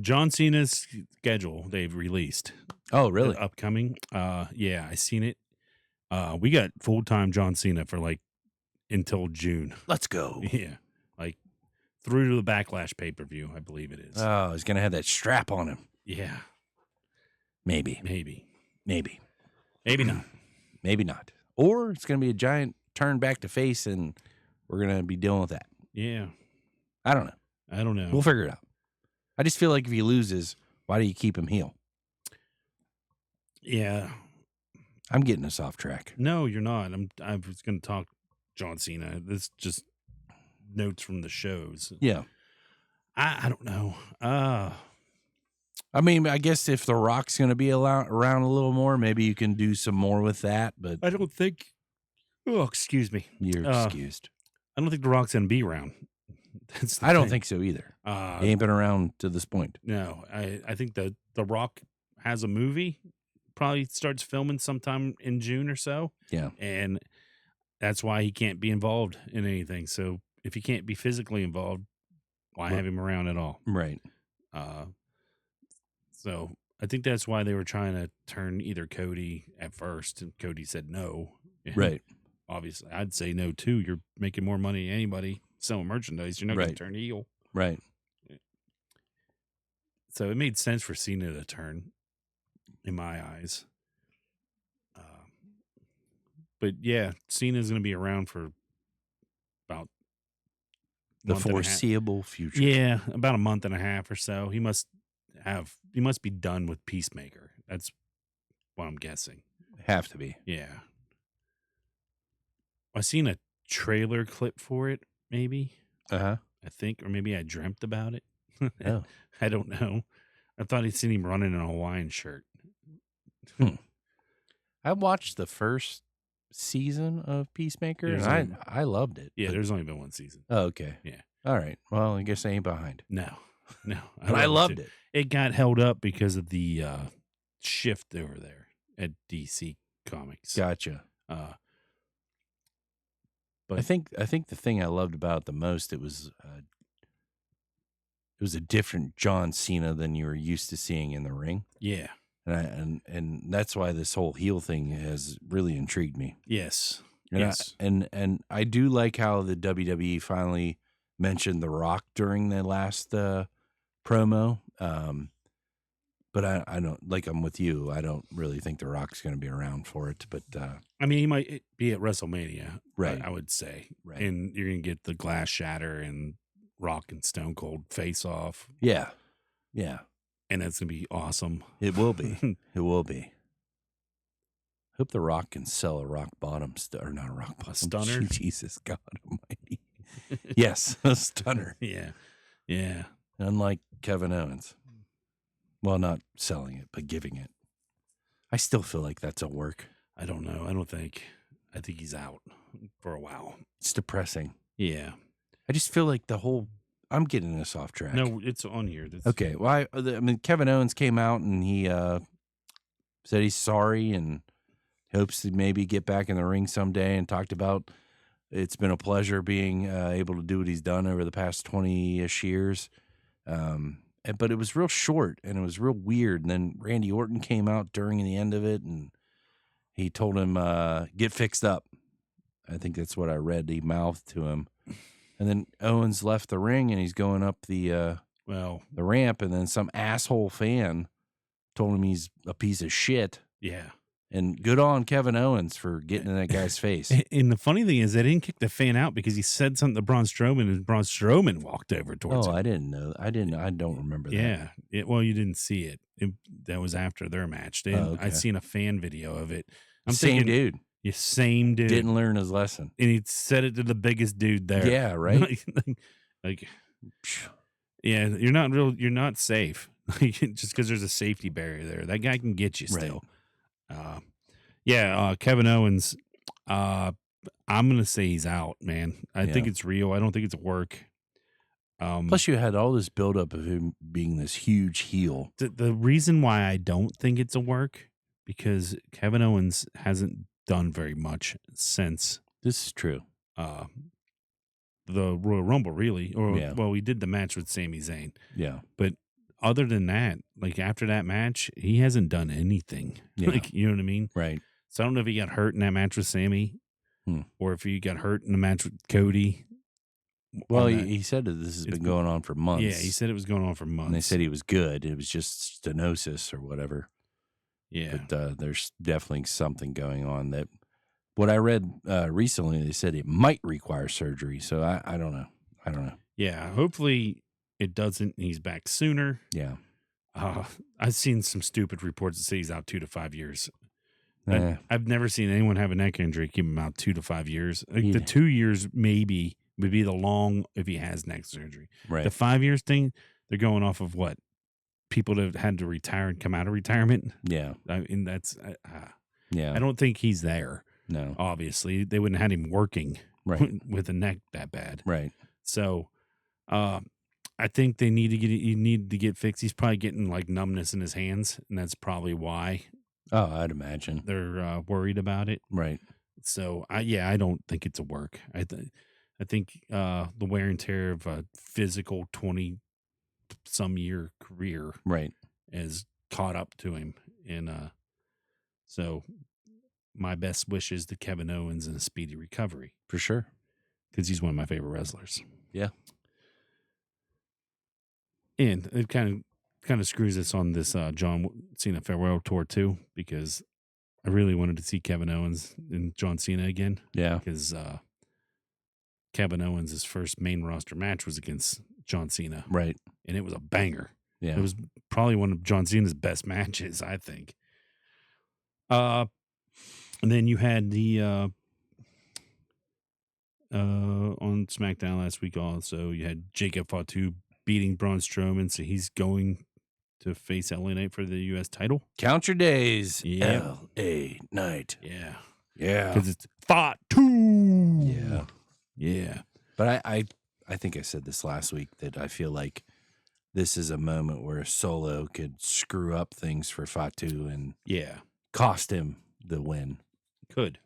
John Cena's schedule they've released. Oh, really? Upcoming. Yeah, I seen it. We got full-time John Cena for until June. Let's go. Yeah. Through to the Backlash pay-per-view, I believe it is. Oh, he's going to have that strap on him. Yeah. Maybe. Maybe not. Maybe not. Or it's going to be a giant turn back to face, and we're going to be dealing with that. Yeah. I don't know. We'll figure it out. I just feel like if he loses, why do you keep him heel? Yeah. I'm getting us off track. No, you're not. I was going to talk John Cena. This just notes from the shows. Yeah. I don't know. I mean, I guess if The Rock's going to be around a little more, maybe you can do some more with that. But I don't think. Oh, excuse me. You're excused. I don't think The Rock's going to be around. I don't think so either. He ain't been around to this point. No, I think The Rock has a movie. Probably starts filming sometime in June or so. Yeah. And that's why he can't be involved in anything. So if he can't be physically involved, why have him around at all? Right. So I think that's why they were trying to turn either Cody at first, and Cody said no. And right. Obviously, I'd say no too. You're making more money than anybody selling merchandise. You're not going to turn heel. Right. So it made sense for Cena to turn, in my eyes. But yeah, Cena's going to be around for about The month and a half. foreseeable future. Yeah, about a month and a half or so. He must be done with Peacemaker. That's what I'm guessing. Have to be. Yeah. I seen a trailer clip for it, maybe. Uh-huh. I think, or maybe I dreamt about it. Oh. I don't know. I thought I'd seen him running in a Hawaiian shirt. I watched the first season of Peacemaker, There's and only- I loved it. Yeah, but- there's only been one season. Oh, okay. Yeah. All right. Well, I guess I ain't behind. No. But I loved it. It got held up because of the shift over there at DC Comics. Gotcha. But I think the thing I loved about it the most, it was a different John Cena than you were used to seeing in the ring. yeah. And that's why this whole heel thing has really intrigued me. Yes. And yes. and I do like how the WWE finally mentioned The Rock during the last promo. But I don't, like, I'm with you. I don't really think The Rock's going to be around for it. But I mean, he might be at WrestleMania, Right. I would say. Right. And you're going to get the glass shatter and Rock and Stone Cold face off. yeah, And that's going to be awesome. it will be. It will be. Hope The Rock can sell a rock bottom or not a rock bottom stunner? Jesus God Almighty! Yes, a stunner. Yeah. Yeah. Unlike Kevin Owens. Well, not selling it, but giving it. I still feel like that's a work. I don't know. I think he's out for a while. It's depressing. Yeah. I just feel like I'm getting this off track. No, it's on here. Okay. Well, I mean, Kevin Owens came out and he said he's sorry and hopes to maybe get back in the ring someday, and talked about it's been a pleasure being able to do what he's done over the past 20-ish years. But it was real short and it was real weird. And then Randy Orton came out during the end of it and he told him, get fixed up. I think that's what I read. He mouthed to him. And then Owens left the ring and he's going up the ramp. And then some asshole fan told him he's a piece of shit. Yeah. And good on Kevin Owens for getting in that guy's face. And the funny thing is, they didn't kick the fan out because he said something to Braun Strowman, and Braun Strowman walked over towards him. I didn't know. I don't remember that. Yeah. Well, you didn't see it. That was after their match. Okay. I'd seen a fan video of it. Same dude. Yeah, same dude. Didn't learn his lesson. And he said it to the biggest dude there. Yeah, right? like, yeah, you're not safe. Just because there's a safety barrier there. That guy can get you still. Right. Kevin Owens, I'm going to say he's out, man. I think it's real. I don't think it's work. Plus, you had all this buildup of him being this huge heel. The reason why I don't think it's a work, because Kevin Owens hasn't done very much since. This is true. The Royal Rumble, really. Well, we did the match with Sami Zayn. Yeah. But other than that, like after that match, he hasn't done anything. Yeah. Like, you know what I mean? Right. So I don't know if he got hurt in that match with Sammy or if he got hurt in the match with Cody. Well, he said that this has been going on for months. Yeah, he said it was going on for months. And they said he was good. It was just stenosis or whatever. Yeah. But there's definitely something going on that what I read recently, they said it might require surgery. So I don't know. Yeah. Hopefully it doesn't. He's back sooner. Yeah. I've seen some stupid reports that say he's out 2 to 5 years. I've never seen anyone have a neck injury keep him out 2 to 5 years. Like the 2 years maybe would be the long if he has neck surgery. Right. The 5 years thing, they're going off of what people that have had to retire and come out of retirement. Yeah. I mean, that's yeah. I don't think he's there. No. Obviously, they wouldn't have had him working with a neck that bad. Right. So, I think he needed to get fixed. He's probably getting like numbness in his hands, and that's probably why. Oh, I'd imagine they're worried about it. Right. So, I don't think it's a work. I think the wear and tear of a physical 20-some year career has caught up to him, and so my best wishes to Kevin Owens and a speedy recovery for sure, because he's one of my favorite wrestlers. Yeah. And it kind of kind of screws us on this John Cena farewell tour too, because I really wanted to see Kevin Owens and John Cena again. Yeah. Because Kevin Owens' first main roster match was against John Cena. Right. And it was a banger. Yeah. It was probably one of John Cena's best matches, I think. And then you had the on SmackDown last week also, you had Jacob Fatu beating Braun Strowman, so he's going to face LA Knight for the U.S. title. Count your days. Yeah. LA Knight. Yeah. Yeah. Because it's Fatu. Yeah. Yeah. But I think I said this last week that I feel like this is a moment where Solo could screw up things for Fatu and cost him the win. Could.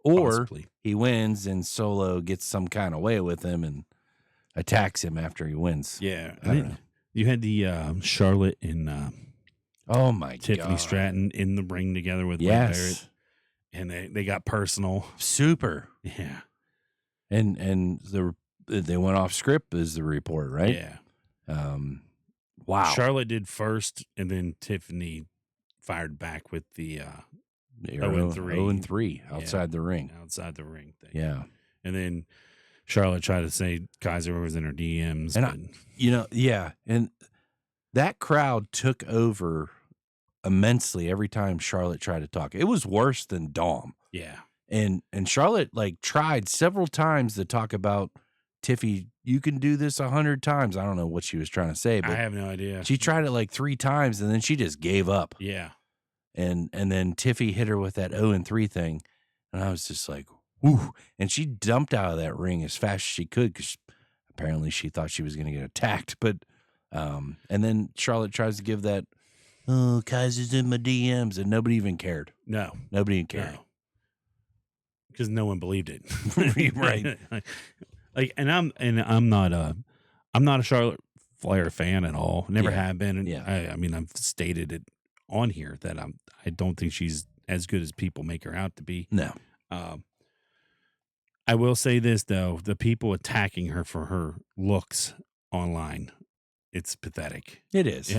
Or possibly. He wins and Solo gets some kind of way with him and attacks him after he wins. Yeah. I don't know. You had the Charlotte and oh my Tiffany God. Stratton in the ring together with Wade Barrett. And they got personal. Super. Yeah. And they went off script is the report, right? Yeah. Wow. Charlotte did first, and then Tiffany fired back with the 0-3. 0-3 outside the ring. Outside the ring thing. Yeah. And then Charlotte tried to say Kaiser was in her DMs. And and that crowd took over immensely every time Charlotte tried to talk. It was worse than Dom. Yeah. And Charlotte tried several times to talk about Tiffy, you can do this 100 times. I don't know what she was trying to say, but I have no idea. she tried it 3 times and then she just gave up. Yeah. And then Tiffy hit her with that 0-3 thing. And I was just like, whoo. And she dumped out of that ring as fast as she could because apparently she thought she was going to get attacked. But, and then Charlotte tries to give that, oh, Kaiser's in my DMs. And nobody even cared. No. Nobody even cared. No. Because no one believed it. Right. I'm not a Charlotte Flair fan at all. Never have been. And yeah. I mean, I've stated it on here that I don't think she's as good as people make her out to be. No. I will say this though: the people attacking her for her looks online, it's pathetic. It is.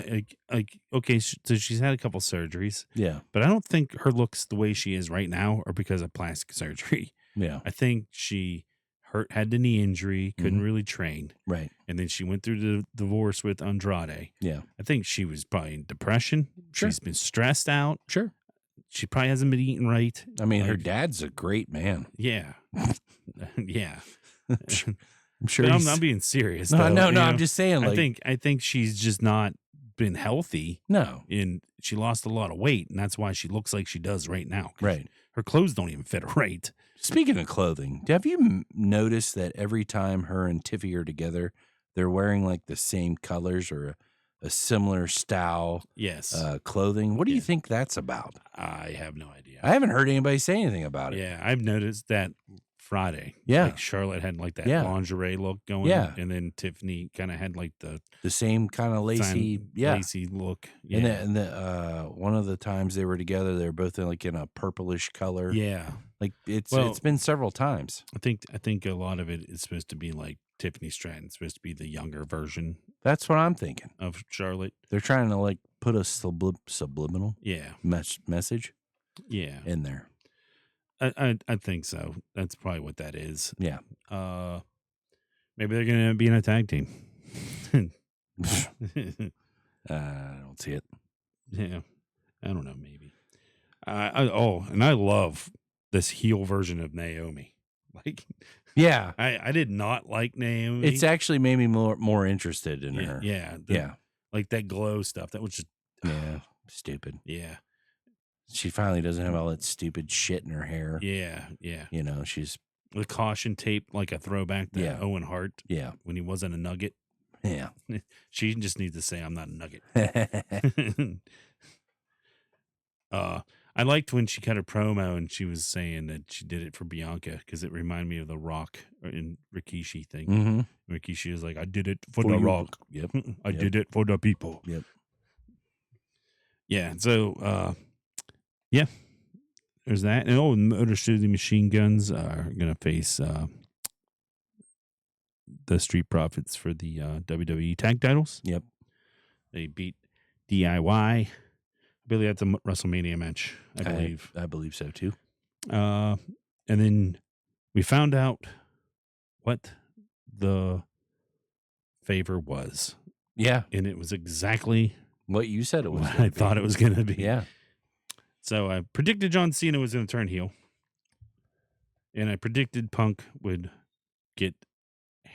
Okay, so she's had a couple surgeries. Yeah. But I don't think her looks the way she is right now are because of plastic surgery. Yeah. I think she had the knee injury, couldn't really train. Right. And then she went through the divorce with Andrade. Yeah. I think she was probably in depression. Sure. She's been stressed out. Sure. She probably hasn't been eating right. I mean, her dad's a great man. Yeah. Yeah. I'm sure I'm being serious. No, though, I'm just saying. I think she's just not been healthy. No. And she lost a lot of weight, and that's why she looks like she does right now. Right. Her clothes don't even fit her right. Speaking of clothing, have you noticed that every time her and Tiffy are together, they're wearing the same colors or a similar style clothing? What do you think that's about? I have no idea. I haven't heard anybody say anything about it. Yeah, I've noticed that Friday. Yeah. Charlotte had that lingerie look going. Yeah. And then Tiffany kind of had the same kind of lacy, lacy look. Yeah. And the one of the times they were together, they were both in a purplish color. Yeah. It's been several times. I think a lot of it is supposed to be Tiffany Stratton. It's supposed to be the younger version. That's what I'm thinking of Charlotte. They're trying to put a subliminal message in there. I think so. That's probably what that is. Yeah. Maybe they're going to be in a tag team. I don't see it. Yeah. I don't know. Maybe. And I love this heel version of Naomi. Yeah. I did not like Naomi. It's actually made me more interested in her. Yeah. That glow stuff. That was just stupid. Yeah. She finally doesn't have all that stupid shit in her hair. Yeah, yeah. She's the caution tape, like a throwback to Owen Hart. Yeah, when he wasn't a nugget. Yeah, she just needs to say, "I'm not a nugget." I liked when she cut her promo and she was saying that she did it for Bianca because it reminded me of the Rock and Rikishi thing. Mm-hmm. Rikishi is like, "I did it for the Rock. Yep, I did it for the people." Yep. Yeah. So. Yeah, there's that. And Motor City Machine Guns are going to face the Street Profits for the WWE tag titles. Yep. They beat DIY. I believe that's a WrestleMania match, I believe. I believe so too. And then we found out what the favor was. Yeah. And it was exactly what you said it was. What I thought it was going to be. Yeah. So I predicted John Cena was going to turn heel. And I predicted Punk would get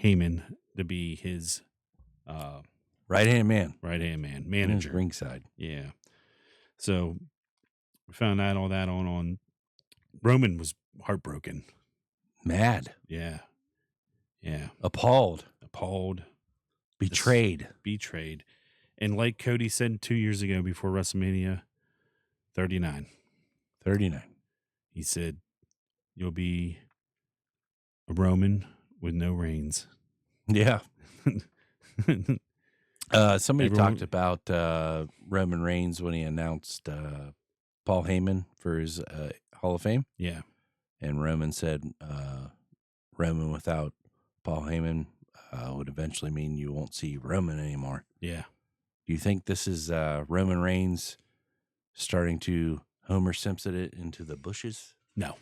Heyman to be his right-hand man. Right-hand man. Manager. Ringside. Yeah. So we found out all that on Roman was heartbroken. Mad. Yeah. Yeah. Appalled. Betrayed. And like Cody said 2 years ago before WrestleMania 39. He said, you'll be a Roman with no reigns. Yeah. Somebody talked about Roman Reigns when he announced Paul Heyman for his Hall of Fame. Yeah. And Roman said Roman without Paul Heyman would eventually mean you won't see Roman anymore. Yeah. Do you think this is Roman Reigns starting to Homer Simpson it into the bushes? No.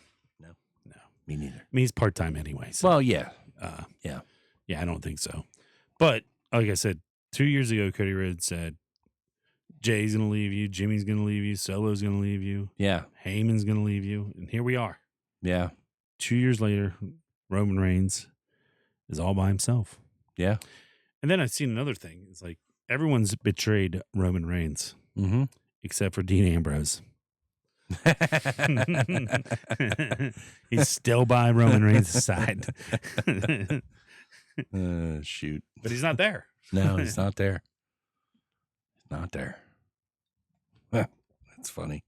Me neither. I mean, he's part-time anyway. So, well, yeah. Yeah, I don't think so. But like I said, 2 years ago, Cody Rhodes said, Jay's going to leave you. Jimmy's going to leave you. Solo's going to leave you. Yeah. Heyman's going to leave you. And here we are. Yeah. 2 years later, Roman Reigns is all by himself. Yeah. And then I've seen another thing. It's like everyone's betrayed Roman Reigns except for Dean Ambrose. He's still by Roman Reigns' side. Shoot. But he's not there. No, he's not there. That's funny.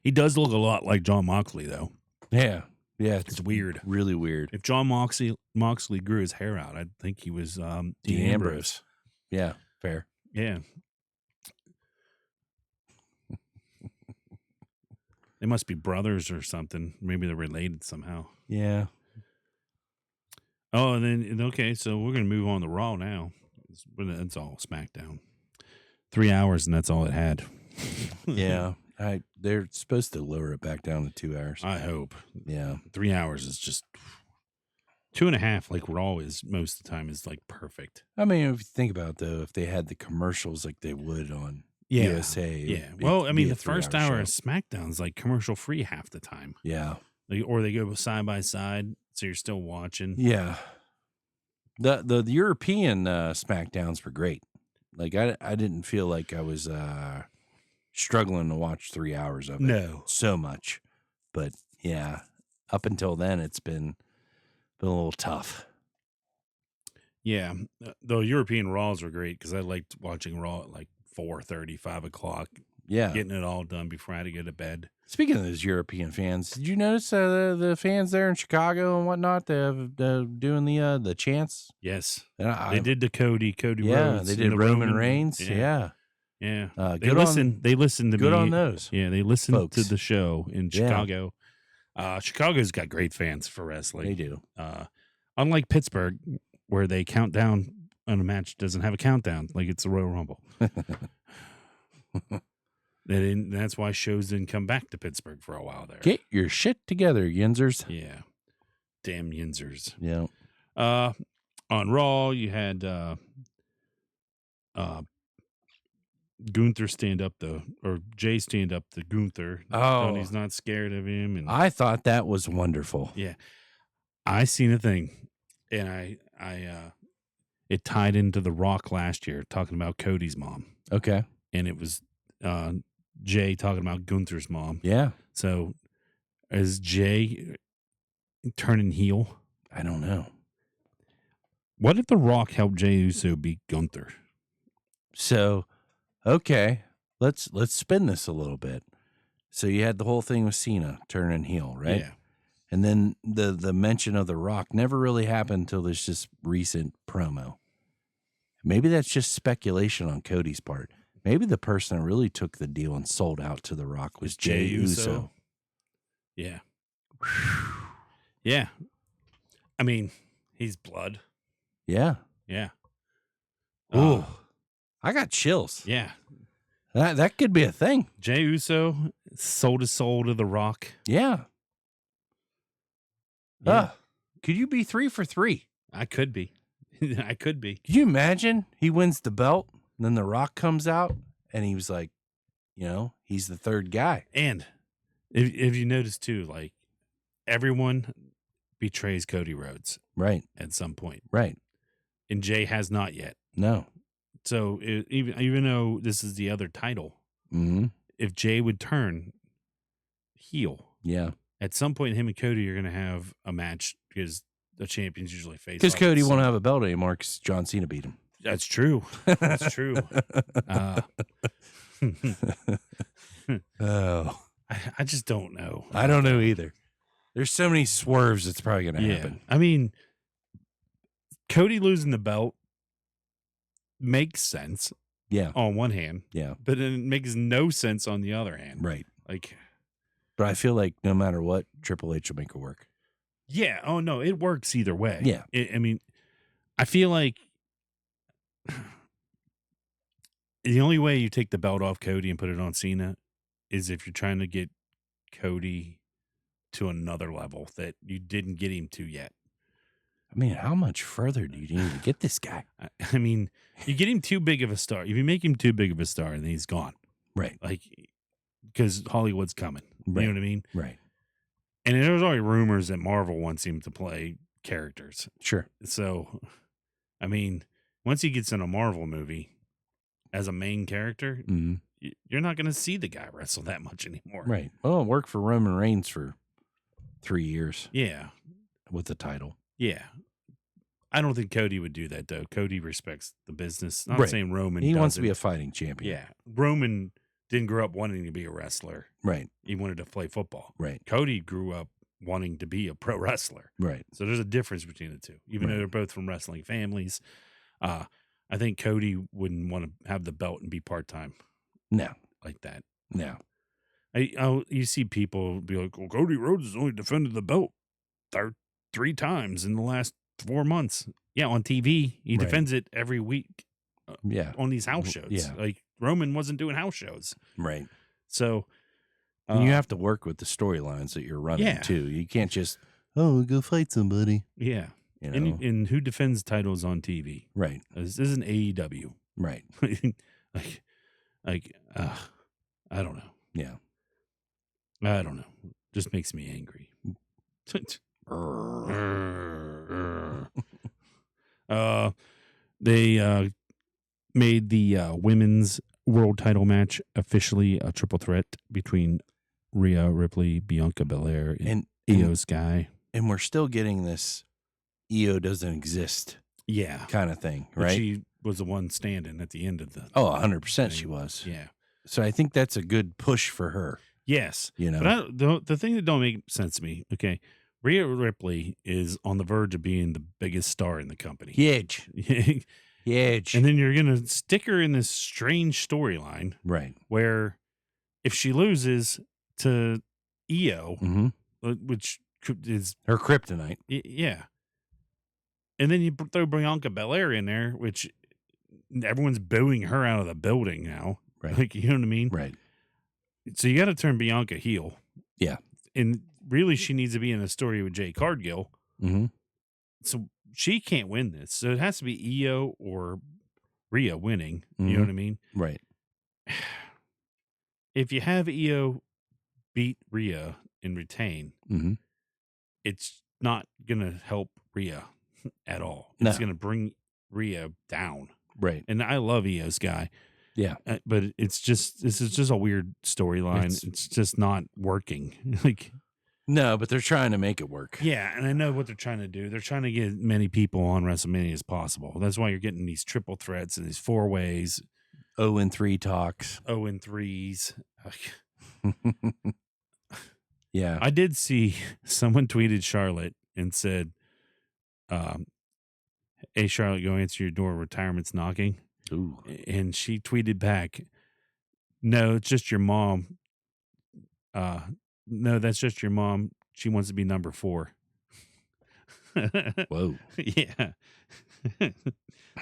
He does look a lot like John Moxley, though. Yeah. Yeah. It's weird. Really weird. If John Moxley grew his hair out, I'd think he was Dean Ambrose. Yeah. Fair. Yeah. They must be brothers or something. Maybe they're related somehow. Yeah. Oh, and then, okay, so we're going to move on to Raw now. It's all SmackDown. 3 hours, and that's all it had. Yeah. They're supposed to lower it back down to 2 hours. I hope. Yeah. 3 hours is just 2.5, like Raw is most of the time, is like perfect. I mean, if you think about it, though, if they had the commercials like they would on USA. Yeah. Well, I mean, the first hour of SmackDown's like commercial free half the time. Yeah. Or they go side by side, so you're still watching. Yeah. The European SmackDowns were great. Like I didn't feel like I was struggling to watch 3 hours of it. No. So much. But yeah, up until then it's been a little tough. Yeah. The European Raws were great because I liked watching Raw at like 4:30, 5 o'clock. Yeah. Getting it all done before I had to go to bed. Speaking of those European fans, did you notice the fans there in Chicago and whatnot? They're doing the chants. Yes, they did the Cody Rhodes. Yeah, they did Roman Reigns. Yeah. They listened to good me. on those. Yeah, they listened folks. to the show in Chicago. Chicago's got great fans for wrestling. They do. Unlike Pittsburgh, where they count down on a match doesn't have a countdown like it's the Royal Rumble. That's why shows didn't come back to Pittsburgh for a while there. Get your shit together, Yinzers. Yeah. Damn Yinzers. Yeah. On Raw, you had Gunther stand up or Jay stand up to Gunther. Oh. He's not scared of him. And I thought that was wonderful. Yeah. I seen a thing, and I it tied into The Rock last year, talking about Cody's mom. Okay. And it was Jay talking about Gunther's mom. Yeah. So is Jay turning heel? I don't know. What if The Rock helped Jey Uso beat Gunther? So, okay, let's spin this a little bit. So you had the whole thing with Cena turning heel, right? Yeah. And then the mention of The Rock never really happened until this just recent promo. Maybe that's just speculation on Cody's part. Maybe the person that really took the deal and sold out to The Rock was Jey Uso. Yeah. Yeah. I mean, he's blood. Yeah. Yeah. Ooh. I got chills. Yeah. That could be a thing. Jey Uso sold his soul to The Rock. Yeah. Could you be 3 for 3? I could be. I could be. Could you imagine he wins the belt, and then The Rock comes out, and he was like, he's the third guy. And if you notice too, like everyone betrays Cody Rhodes, right, at some point, right, and Jay has not yet. No. So even though this is the other title, if Jay would turn heel, at some point, him and Cody are going to have a match because the champions usually face. Because Cody won't have a belt anymore because John Cena beat him. That's true. That's true. I just don't know. I don't know either. There's so many swerves it's probably going to happen. I mean, Cody losing the belt makes sense. Yeah. On one hand. Yeah. But it makes no sense on the other hand. Right. Like, but I feel like no matter what, Triple H will make it work. Yeah. Oh, no. It works either way. Yeah. I mean, I feel like the only way you take the belt off Cody and put it on Cena is if you're trying to get Cody to another level that you didn't get him to yet. I mean, how much further do you need to get this guy? I mean, you get him too big of a star. If you make him too big of a star, and then he's gone. Right. Like, because Hollywood's coming. Right. You know what I mean? Right. And there's already rumors that Marvel wants him to play characters. Sure. So, I mean, once he gets in a Marvel movie as a main character, you're not going to see the guy wrestle that much anymore. Right. Well, it worked for Roman Reigns for 3 years. Yeah. With the title. Yeah. I don't think Cody would do that, though. Cody respects the business. Not saying Roman He wants to doesn't. be a fighting champion. Yeah. Roman didn't grow up wanting to be a wrestler. Right. He wanted to play football. Right. Cody grew up wanting to be a pro wrestler. Right. So there's a difference between the two, even though they're both from wrestling families. I think Cody wouldn't want to have the belt and be part-time. No. Like that. No. You see people be like, well, Cody Rhodes has only defended the belt 3 times in the last 4 months. Yeah, on TV. He defends it every week. On these house shows. Yeah. Like, Roman wasn't doing house shows. Right. So. And you have to work with the storylines that you're running, too. You can't just, go fight somebody. Yeah. You know? And who defends titles on TV? Right. This isn't AEW. Right. I don't know. Yeah. I don't know. Just makes me angry. They made the women's world title match officially a triple threat between Rhea Ripley, Bianca Belair, and Io Sky. And we're still getting this Io doesn't exist kind of thing, right? But she was the one standing at the end of the 100% she was. Yeah. So I think that's a good push for her. Yes. You know, but the thing that don't make sense to me, okay, Rhea Ripley is on the verge of being the biggest star in the company. Huge. Huge. And then you're going to stick her in this strange storyline. Right. Where if she loses to Io, which is her kryptonite. Yeah. And then you throw Bianca Belair in there, which everyone's booing her out of the building now. Right. Like, you know what I mean? Right. So you got to turn Bianca heel. Yeah. And really, she needs to be in a story with Jay Cargill. So she can't win this. So it has to be Io or Rhea winning. You know what I mean? Right. If you have Io beat Rhea and retain, it's not going to help Rhea at all. It's going to bring Rhea down. Right. And I love Io Sky. Yeah. But this is just a weird storyline. It's just not working. Like, no, but they're trying to make it work. Yeah, and I know what they're trying to do. They're trying to get many people on WrestleMania as possible. That's why you're getting these triple threats and these 4-ways. 0-3 talks. 0-3s. Yeah. I did see someone tweeted Charlotte and said, hey, Charlotte, go answer your door. Retirement's knocking. Ooh. And she tweeted back, no, it's just your mom. No, that's just your mom. She wants to be number 4. Whoa. Yeah.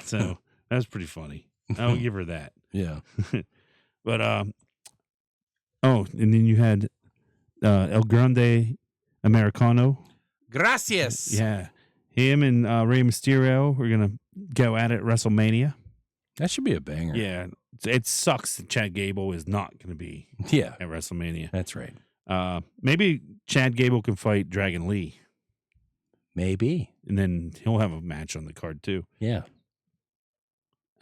So that was pretty funny. I'll give her that. Yeah. But and then you had El Grande Americano. Gracias. Yeah, him and Rey Mysterio are gonna go at it at WrestleMania. That should be a banger. Yeah, it sucks that Chad Gable is not gonna be Yeah. at WrestleMania. That's right. Maybe Chad Gable can fight Dragon Lee, Maybe. and then he'll have a match on the card too. Yeah.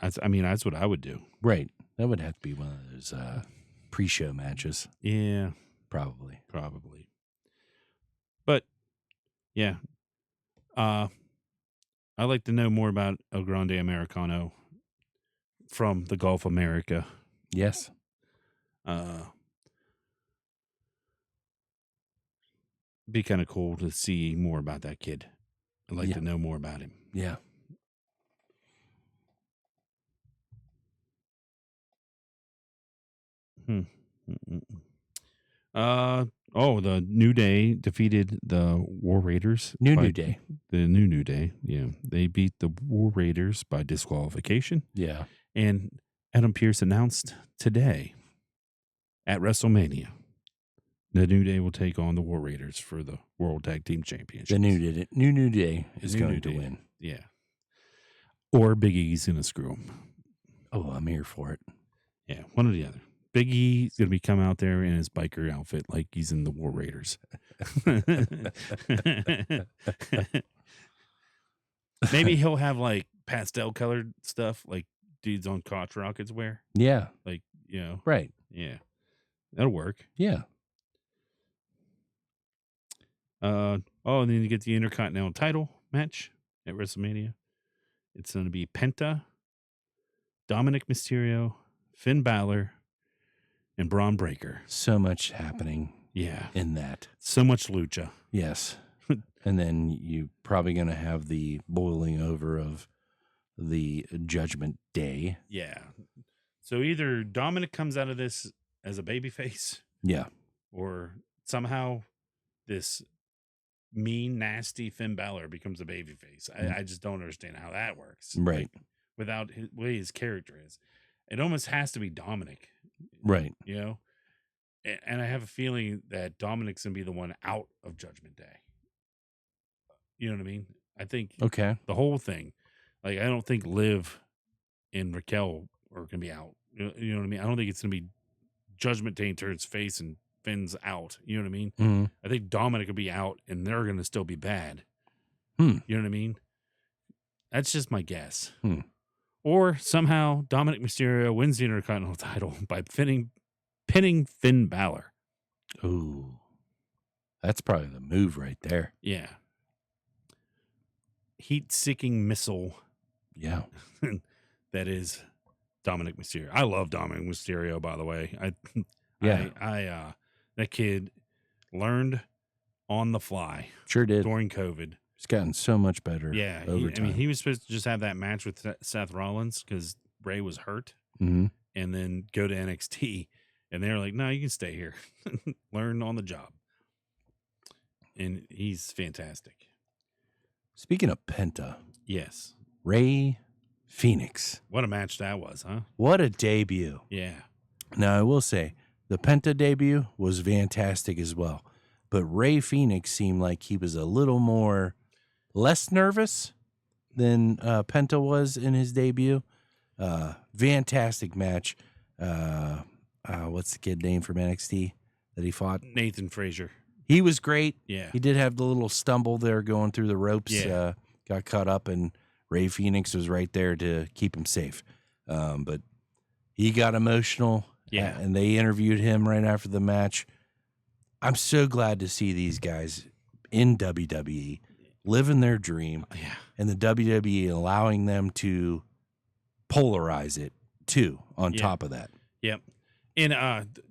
That's what I would do. Right. That would have to be one of those pre-show matches. Yeah, Probably. But yeah, I'd like to know more about El Grande Americano from the Gulf America. Yes. Be kind of cool to see more about that kid. I'd like to know more about him. Yeah. The New Day defeated the War Raiders. New Day. The New Day. Yeah. They beat the War Raiders by disqualification. Yeah. And Adam Pearce announced today at WrestleMania, the New Day will take on the War Raiders for the World Tag Team Championship. The New Day is going to win. Yeah. Or Big E's going to screw him. Oh, I'm here for it. Yeah, one or the other. Big E's going to be come out there in his biker outfit like he's in the War Raiders. Maybe he'll have like pastel colored stuff like dudes on crotch rockets wear. Yeah. Like, Right. Yeah. That'll work. Yeah. And then you get the Intercontinental title match at WrestleMania. It's going to be Penta, Dominic Mysterio, Finn Balor, and Braun Breaker. So much happening. Yeah. In that. So much lucha. Yes. And then you probably going to have the boiling over of the Judgment Day. Yeah. So either Dominic comes out of this as a babyface. Yeah. Or somehow this mean, nasty Finn Balor becomes a babyface. I just don't understand how that works. Right. Like, without the way his character is. It almost has to be Dominic. Right. And I have a feeling that Dominic's going to be the one out of Judgment Day. You know what I mean? I think the whole thing. Like, I don't think Liv and Raquel are going to be out. You know what I mean? I don't think it's going to be Judgment Day turns face and Finn's out. You know what I mean? Mm-hmm. I think Dominic will be out and they're going to still be bad. You know what I mean? That's just my guess. Hmm. Or somehow Dominic Mysterio wins the Intercontinental title by pinning Finn Balor. Ooh. That's probably the move right there. Yeah. Heat-seeking missile. Yeah. That is Dominic Mysterio. I love Dominic Mysterio, by the way. That kid learned on the fly. Sure did. During COVID. He's gotten so much better. Yeah. Over time. He was supposed to just have that match with Seth Rollins because Bray was hurt. Mm-hmm. And then go to NXT. And they're like, no, you can stay here. Learn on the job. And he's fantastic. Speaking of Penta. Yes. Rey Fénix. What a match that was, huh? What a debut. Yeah. Now, I will say, the Penta debut was fantastic as well. But Rey Fénix seemed like he was a little more less nervous than Penta was in his debut. Fantastic match. What's the kid name from NXT that he fought? Nathan Frazier. He was great. Yeah. He did have the little stumble there going through the ropes. Yeah. Got caught up, and Rey Fénix was right there to keep him safe. But he got emotional. Yeah. And they interviewed him right after the match. I'm so glad to see these guys in WWE living their dream. Yeah. And the WWE allowing them to polarize it too on top of that. Yep. And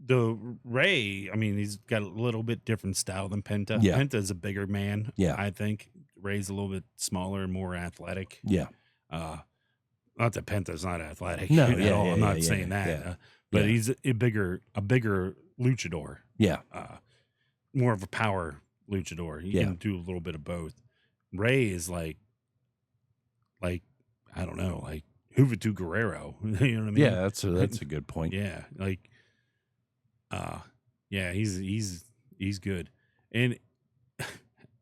the Ray, I mean, he's got a little bit different style than Penta. Yeah. Penta's a bigger man. Yeah. I think Ray's a little bit smaller and more athletic. Yeah. Not that Penta's not athletic. No, at all. I'm not saying that. Yeah. But he's a bigger luchador. Yeah. More of a power luchador. He can do a little bit of both. Ray is like I don't know, like Juventud Guerrero. You know what I mean? Yeah, that's a good point. Yeah, like, yeah, he's good, and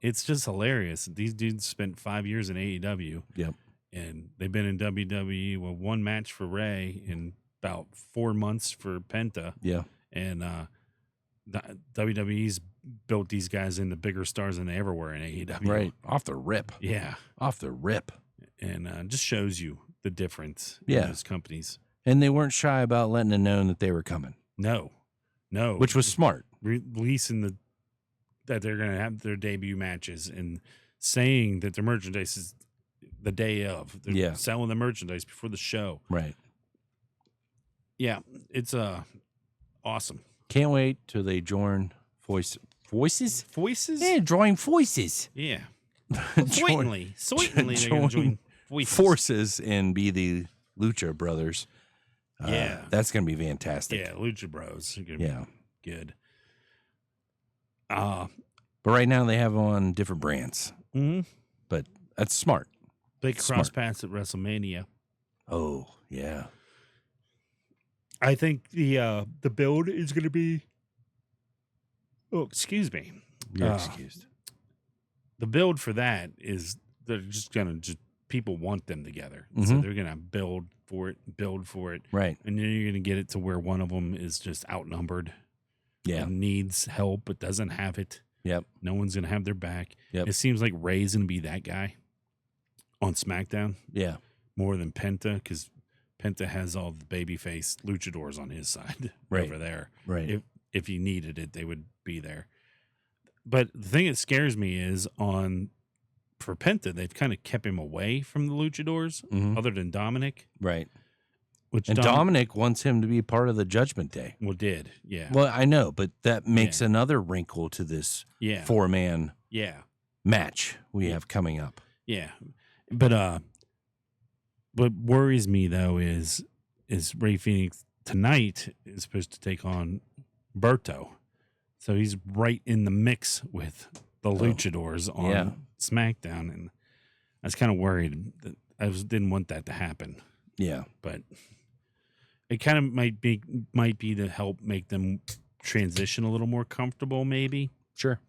it's just hilarious. These dudes spent 5 years in AEW. Yep. And they've been in WWE. Well, one match for Ray and about 4 months for Penta. Yeah. And WWE's built these guys into bigger stars than they ever were in AEW. Right. Off the rip. Yeah. Off the rip. And just shows you the difference Yeah. in those companies. And they weren't shy about letting it known that they were coming. No. Which was smart. Releasing that they're going to have their debut matches and saying that their merchandise is the day of. They're selling the merchandise before the show. Right. Yeah, it's awesome. Can't wait till they join voices. Voices? Yeah, join voices. Yeah. Certainly they're going to join voices. Forces and be the Lucha Brothers. Yeah. That's going to be fantastic. Yeah, Lucha Bros. Are gonna be good. But right now they have them on different brands. Mm-hmm. But that's smart. They cross paths at WrestleMania. Oh, yeah. I think the build is going to be. Oh, excuse me. You're excused. The build for that is they're just going to people want them together, Mm-hmm. so they're going to build for it, Right? And then you're going to get it to where one of them is just outnumbered. Yeah, and needs help but doesn't have it. Yep. No one's going to have their back. Yep. It seems like Ray's going to be that guy on SmackDown. Yeah. More than Penta, because Penta has all the babyface luchadors on his side over there. Right. If he needed it, they would be there. But the thing that scares me is for Penta, they've kind of kept him away from the luchadors, other than Dominic. Right. Which and Dominic wants him to be part of the Judgment Day. Well, did. Yeah. Well, I know, but that makes another wrinkle to this 4-man match we have coming up. Yeah. But what worries me though is Ray Phoenix tonight is supposed to take on Berto. So he's right in the mix with the Luchadors on SmackDown, and I was kind of worried that didn't want that to happen. Yeah. But it kind of might be to help make them transition a little more comfortable, maybe. Sure.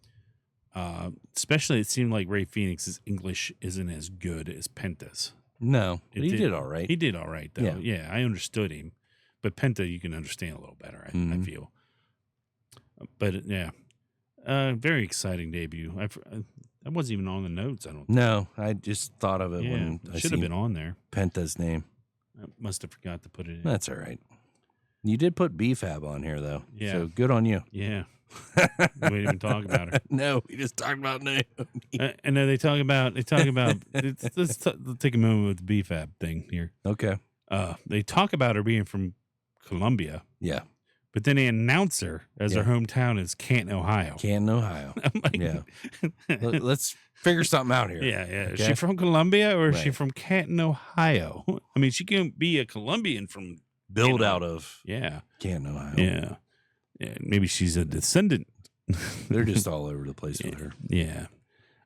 Especially it seemed like Ray Phoenix's English isn't as good as Penta's. No, he did all right. He did all right, though. Yeah, I understood him. But Penta, you can understand a little better, I feel. But, yeah. Very exciting debut. That wasn't even on the notes, I don't think. No, I just thought of it when I should have been on there. Penta's name. I must have forgot to put it in. That's all right. You did put BFAB on here, though. Yeah. So good on you. Yeah. We didn't even talk about her. No, we just talked about Naomi. And then they talk about let's take a moment with the BFAB thing here. Okay. They talk about her being from Columbia. Yeah. But then they announce her as her hometown is Canton, Ohio. Canton, Ohio. I'm like, yeah. Let's figure something out here. Yeah, yeah. Okay? Is she from Columbia or is she from Canton, Ohio? I mean, she can be a Colombian from build out of Canton, Ohio. Yeah. Yeah. Maybe she's a descendant. They're just all over the place with her. Yeah.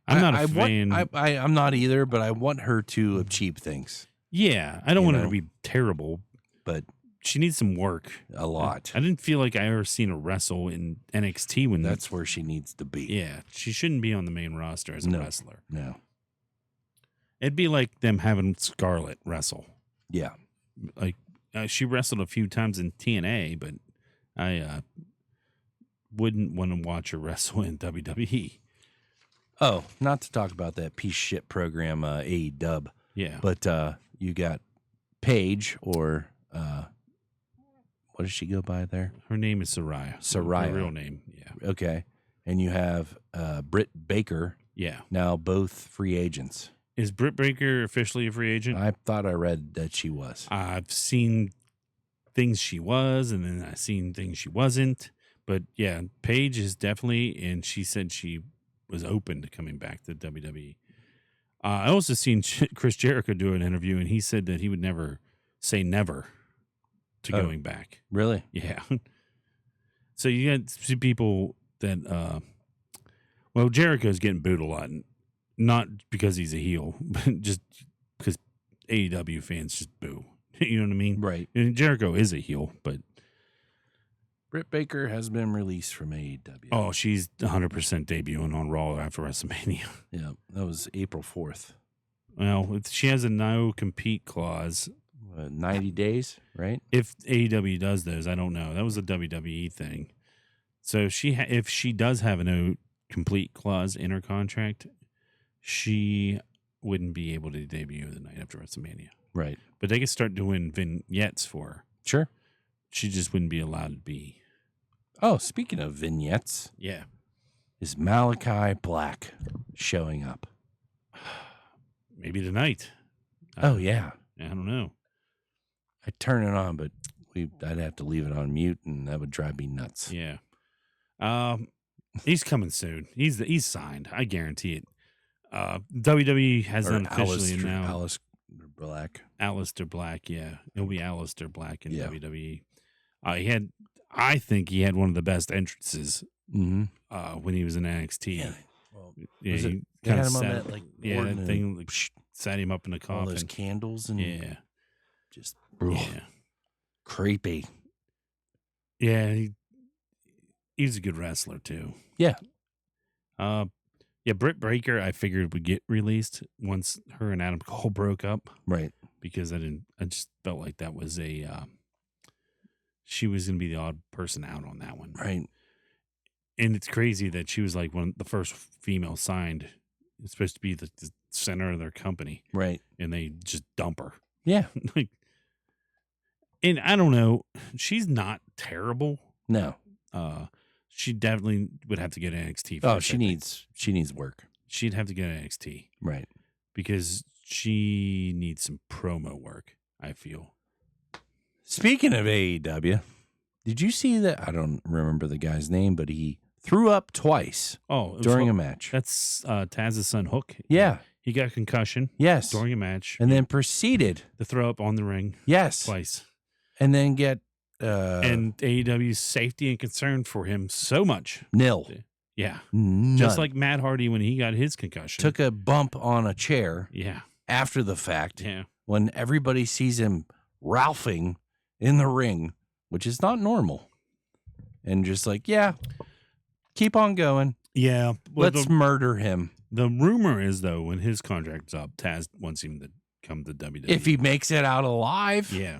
I'm not a fan. I'm not either, but I want her to achieve things. Yeah. I don't want her to be terrible, but she needs some work. A lot. I didn't feel like I ever seen her wrestle in NXT when that's where she needs to be. Yeah. She shouldn't be on the main roster as a wrestler. No. It'd be like them having Scarlett wrestle. Yeah. Like she wrestled a few times in TNA, but I wouldn't want to watch her wrestle in WWE. Oh, not to talk about that piece of shit program, AEW. Yeah. But you got Paige, or what does she go by there? Her name is Saraya. Saraya. Her real name, yeah. Okay. And you have Britt Baker. Yeah. Now both free agents. Is Britt Baker officially a free agent? I thought I read that she was. I've seen things she was, and then I've seen things she wasn't. But yeah, Paige is definitely, and she said she was open to coming back to WWE. I also seen Chris Jericho do an interview, and he said that he would never say never to going back. Really? Yeah. So you got some people that, Jericho's getting booed a lot, not because he's a heel, but just because AEW fans just boo. You know what I mean? Right. And Jericho is a heel, but Britt Baker has been released from AEW. oh, she's 100% debuting on Raw after WrestleMania. Yeah, that was April 4th. Well, she has a no compete clause. 90 days, right? If AEW does those, I don't know. That was a WWE thing. So if she does have a no complete clause in her contract, she wouldn't be able to debut the night after WrestleMania. Right. But they could start doing vignettes for her. Sure. She just wouldn't be allowed to be. Oh, speaking of vignettes, Yeah. is Malachi Black showing up? Maybe tonight. Oh, yeah. I don't know. I'd turn it on, but I'd have to leave it on mute, and that would drive me nuts. Yeah. He's coming soon. He's signed. I guarantee it. WWE has Or done officially now. Aleister Black, yeah. It'll be Aleister Black in Yeah. WWE. I think he had one of the best entrances when he was in NXT. Yeah. Well, Yeah, was it- he they had kinda him on sat- that, like, yeah, board that and thing like, sat him up in the all those coffin. candles and Yeah, just yeah, creepy. yeah. He's a good wrestler too. Yeah. Yeah. Britt Baker, I figured would get released once her and Adam Cole broke up Right. because I just felt like that was she was going to be the odd person out on that one. Right. And it's crazy that she was like the first female signed. It's supposed to be the center of their company, Right. and they just dump her. Yeah. Like, and I don't know, she's not terrible. No. She definitely would have to get NXT. Oh, First, she needs work. She'd have to get NXT Right. because she needs some promo work, I feel. Speaking of AEW, did you see that? I don't remember the guy's name, but he threw up twice during a match. That's Taz's son Hook. Yeah. He got a concussion. Yes. During a match. And then proceeded to throw up on the ring. Yes. Twice. And then get and AEW's safety and concern for him so much. Nil. Yeah. None. Just like Matt Hardy when he got his concussion. Took a bump on a chair. Yeah. After the fact. Yeah. When everybody sees him ralphing in the ring, which is not normal. And just like, yeah, keep on going. Yeah. Well, Let's murder him. The rumor is, though, when his contract's up, Taz wants him to come to WWE. If he makes it out alive. Yeah.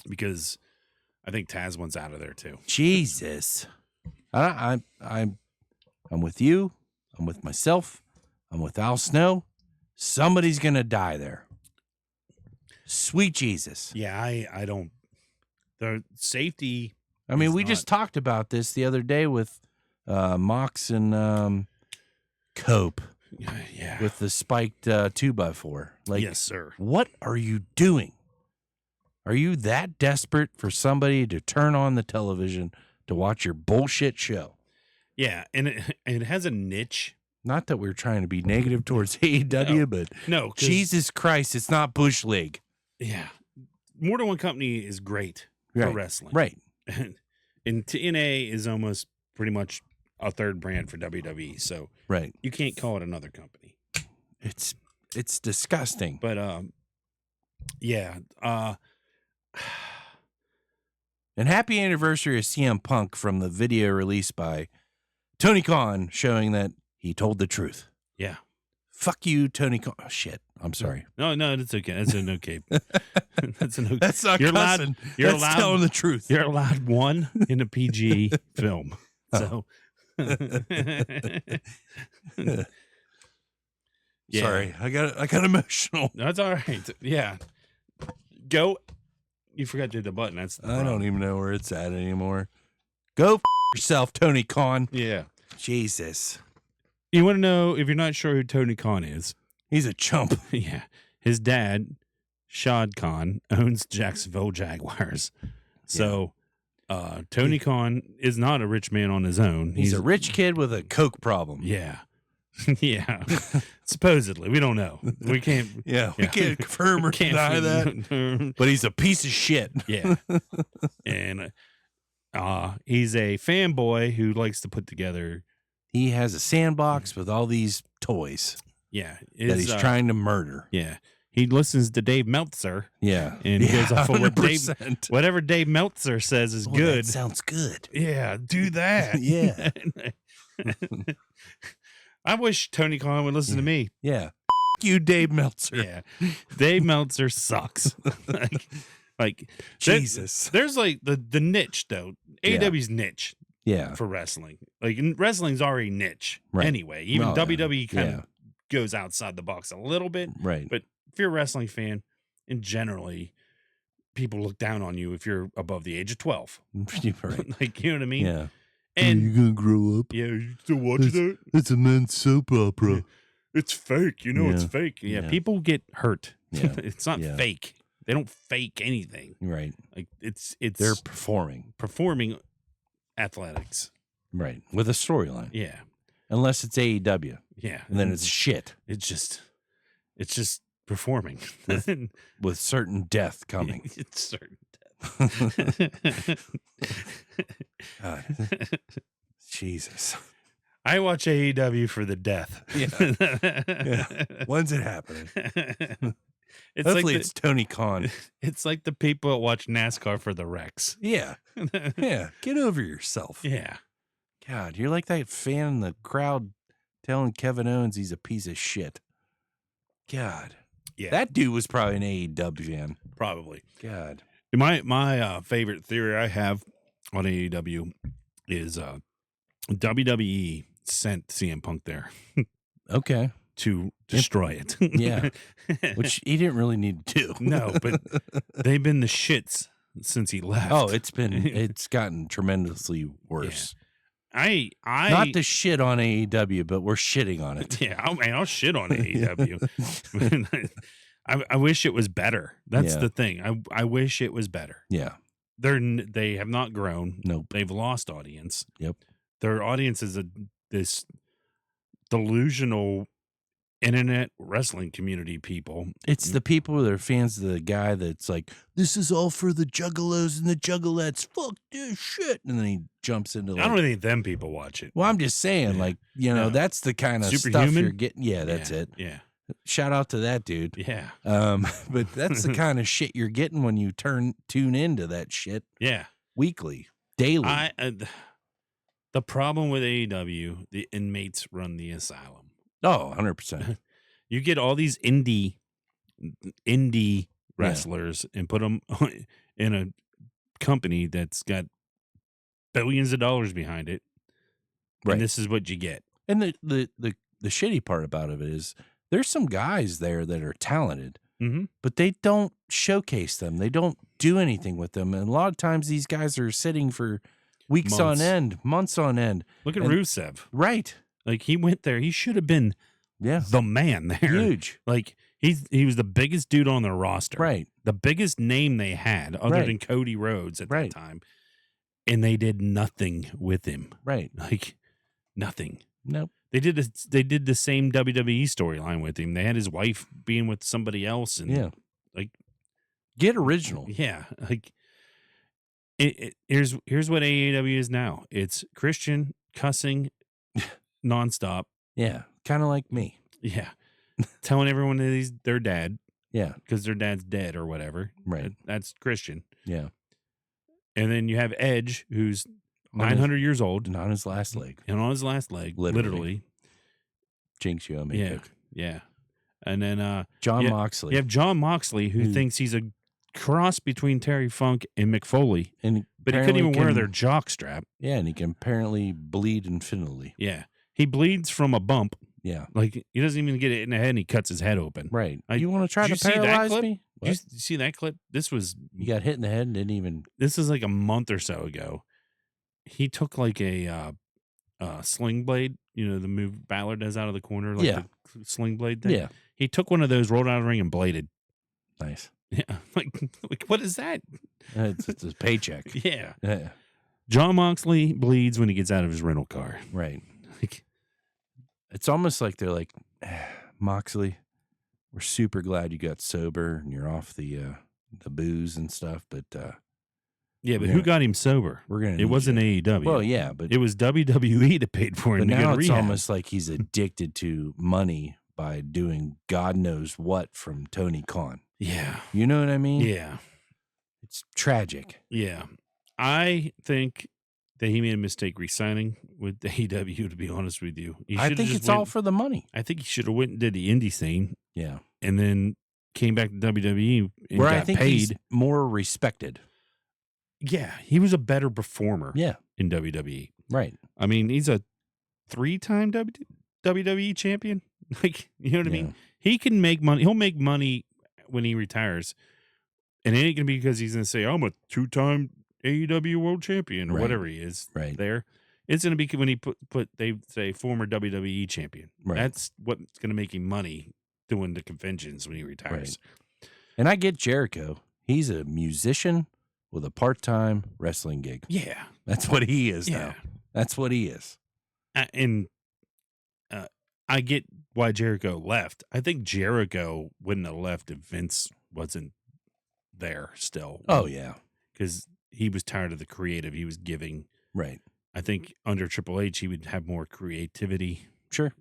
Because I think Taz wants out of there, too. Jesus. I'm with you. I'm with myself. I'm with Al Snow. Somebody's going to die there. Sweet Jesus. Yeah, I don't. The safety. I mean, we just talked about this the other day with Mox and Cope. Yeah. With the spiked 2x4. Like, yes, sir. What are you doing? Are you that desperate for somebody to turn on the television to watch your bullshit show? Yeah, and it has a niche. Not that we're trying to be negative towards AEW, but no, Jesus Christ, it's not Bush League. Yeah. More Than One Company is great for wrestling. Right. And TNA is almost pretty much a third brand for WWE. So right. You can't call it another company. It's disgusting. But yeah. And happy anniversary of CM Punk from the video released by Tony Khan showing that he told the truth. Yeah. Fuck you, Tony Khan. Oh, shit. I'm sorry. No, it's okay. That's an okay. That's an okay. That's not you're cussing. You're That's allowed telling the truth. You're allowed one in a PG film. So. Yeah. Sorry, I got emotional. That's all right. Yeah. Go. You forgot to hit the button. That's the I don't even know where it's at anymore. Go yourself, Tony Khan. Yeah. Jesus. You want to know, if you're not sure who Tony Khan is? He's a chump. Yeah. His dad, Shad Khan, owns Jacksonville Jaguars. So Tony Khan is not a rich man on his own. He's a rich kid with a coke problem. Yeah. Yeah. Supposedly. We don't know. We can't. Yeah. We can't confirm or deny that. But he's a piece of shit. Yeah. And he's a fanboy who likes to put together. He has a sandbox with all these toys. Yeah. That he's trying to murder. Yeah. he listens to Dave Meltzer. Yeah. And he goes off of whatever Dave Meltzer says is good. That sounds good. Yeah, do that. Yeah. I wish Tony Khan would listen to me. Yeah. You, Dave Meltzer. Yeah. Dave Meltzer sucks. like Jesus. There's like the niche though. AEW's niche. Yeah. For wrestling. Like wrestling's already niche anyway. Even WWE kind of goes outside the box a little bit. Right. But if you're a wrestling fan, and generally people look down on you if you're above the age of 12. Right. Like, you know what I mean? Yeah. And you're gonna grow up. Yeah, you still watch that? It's a men's soap opera. Yeah. It's fake. You know it's fake. Yeah, people get hurt. Yeah. It's not fake. They don't fake anything. Right. Like it's they're performing athletics. Right. With a storyline. Yeah. Unless it's AEW. Yeah. And then it's shit. It's just performing. With certain death coming. It's certain death. Jesus. I watch AEW for the death. Yeah. When's it happening? Hopefully it's Tony Khan. It's like the people that watch NASCAR for the wrecks. Yeah. Yeah. Get over yourself. Yeah. God, you're like that fan in the crowd telling Kevin Owens he's a piece of shit. God. Yeah. That dude was probably an AEW fan. Probably. God. My favorite theory I have on AEW is WWE sent CM Punk there. Okay. To destroy it. Yeah. Which he didn't really need to do. No, but they've been the shits since he left. Oh, it's gotten tremendously worse. Yeah. I not to shit on AEW, but we're shitting on it. Yeah, I'll shit on AEW. I wish it was better. That's the thing. I wish it was better. Yeah. They have not grown. Nope. They've lost audience. Yep. Their audience is this delusional internet wrestling community people. It's the people that are fans of the guy that's like, this is all for the juggalos and the juggalettes. Fuck this shit. And then he jumps into I don't think them people watch it. Well, I'm just saying, like, that's the kind of stuff you're getting. Yeah, that's it. Yeah. Shout out to that dude. Yeah. But that's the kind of shit you're getting when you tune into that shit. Yeah. Weekly, daily. The problem with AEW, the inmates run the asylum. Oh, 100%. You get all these indie wrestlers and put them in a company that's got billions of dollars behind it. Right. And this is what you get. And the shitty part about it is there's some guys there that are talented, but they don't showcase them. They don't do anything with them. And a lot of times these guys are sitting for weeks on end, months on end. Look at Rusev. Right. Like he went there. He should have been the man there. Huge. Like he was the biggest dude on their roster. Right. The biggest name they had other than Cody Rhodes at that time. And they did nothing with him. Right. Like nothing. Nope. They did the same WWE storyline with him. They had his wife being with somebody else and like get original. Yeah. Like here's what AEW is now. It's Christian cussing nonstop. Yeah. Kind of like me. Yeah. Telling everyone that he's their dad. Yeah. Because their dad's dead or whatever. Right. That's Christian. Yeah. And then you have Edge, who's 900 years old. And on his last leg. And on his last leg. Literally. Jinx, you owe me. Yeah. Yeah. And then John Moxley. You have John Moxley, who thinks he's a cross between Terry Funk and McFoley. But he couldn't even wear their jock strap. Yeah, and he can apparently bleed infinitely. Yeah. He bleeds from a bump. Yeah. Like, he doesn't even get it in the head and he cuts his head open. Right. You want to try to paralyze me? Did you see that clip? You got hit in the head and didn't even... This is like a month or so ago. He took like a sling blade, the move Balor does out of the corner, like the sling blade thing. Yeah. He took one of those, rolled out of the ring and bladed. Nice. Yeah. Like what is that? It's a paycheck. Yeah. John Moxley bleeds when he gets out of his rental car. Right. Like, it's almost like they're like, Moxley, we're super glad you got sober and you're off the booze and stuff, but who got him sober? It wasn't AEW. Well, yeah, but it was WWE that paid for him. But to now go to it's rehab. almost like he's addicted to money by doing God knows what from Tony Khan. Yeah. You know what I mean? Yeah. It's tragic. Yeah. I think that he made a mistake re-signing with the AEW, to be honest with you. I think it's all for the money. I think he should have went and did the indie scene. Yeah. And then came back to WWE and Where got I think paid. he's more respected. Yeah. He was a better performer in WWE. Right. I mean, he's a 3-time WWE champion. Like, you know what I mean? He can make money. He'll make money when he retires. And it ain't going to be because he's going to say, I'm a 2-time AEW world champion or whatever he is there. It's going to be when he they say former WWE champion. Right. That's what's going to make him money doing the conventions when he retires. Right. And I get Jericho. He's a musician with a part-time wrestling gig. Yeah. That's what he is now. That's what he is. And I get why Jericho left. I think Jericho wouldn't have left if Vince wasn't there still. Oh, yeah. Because he was tired of the creative he was giving. Right. I think under Triple H, he would have more creativity. Sure.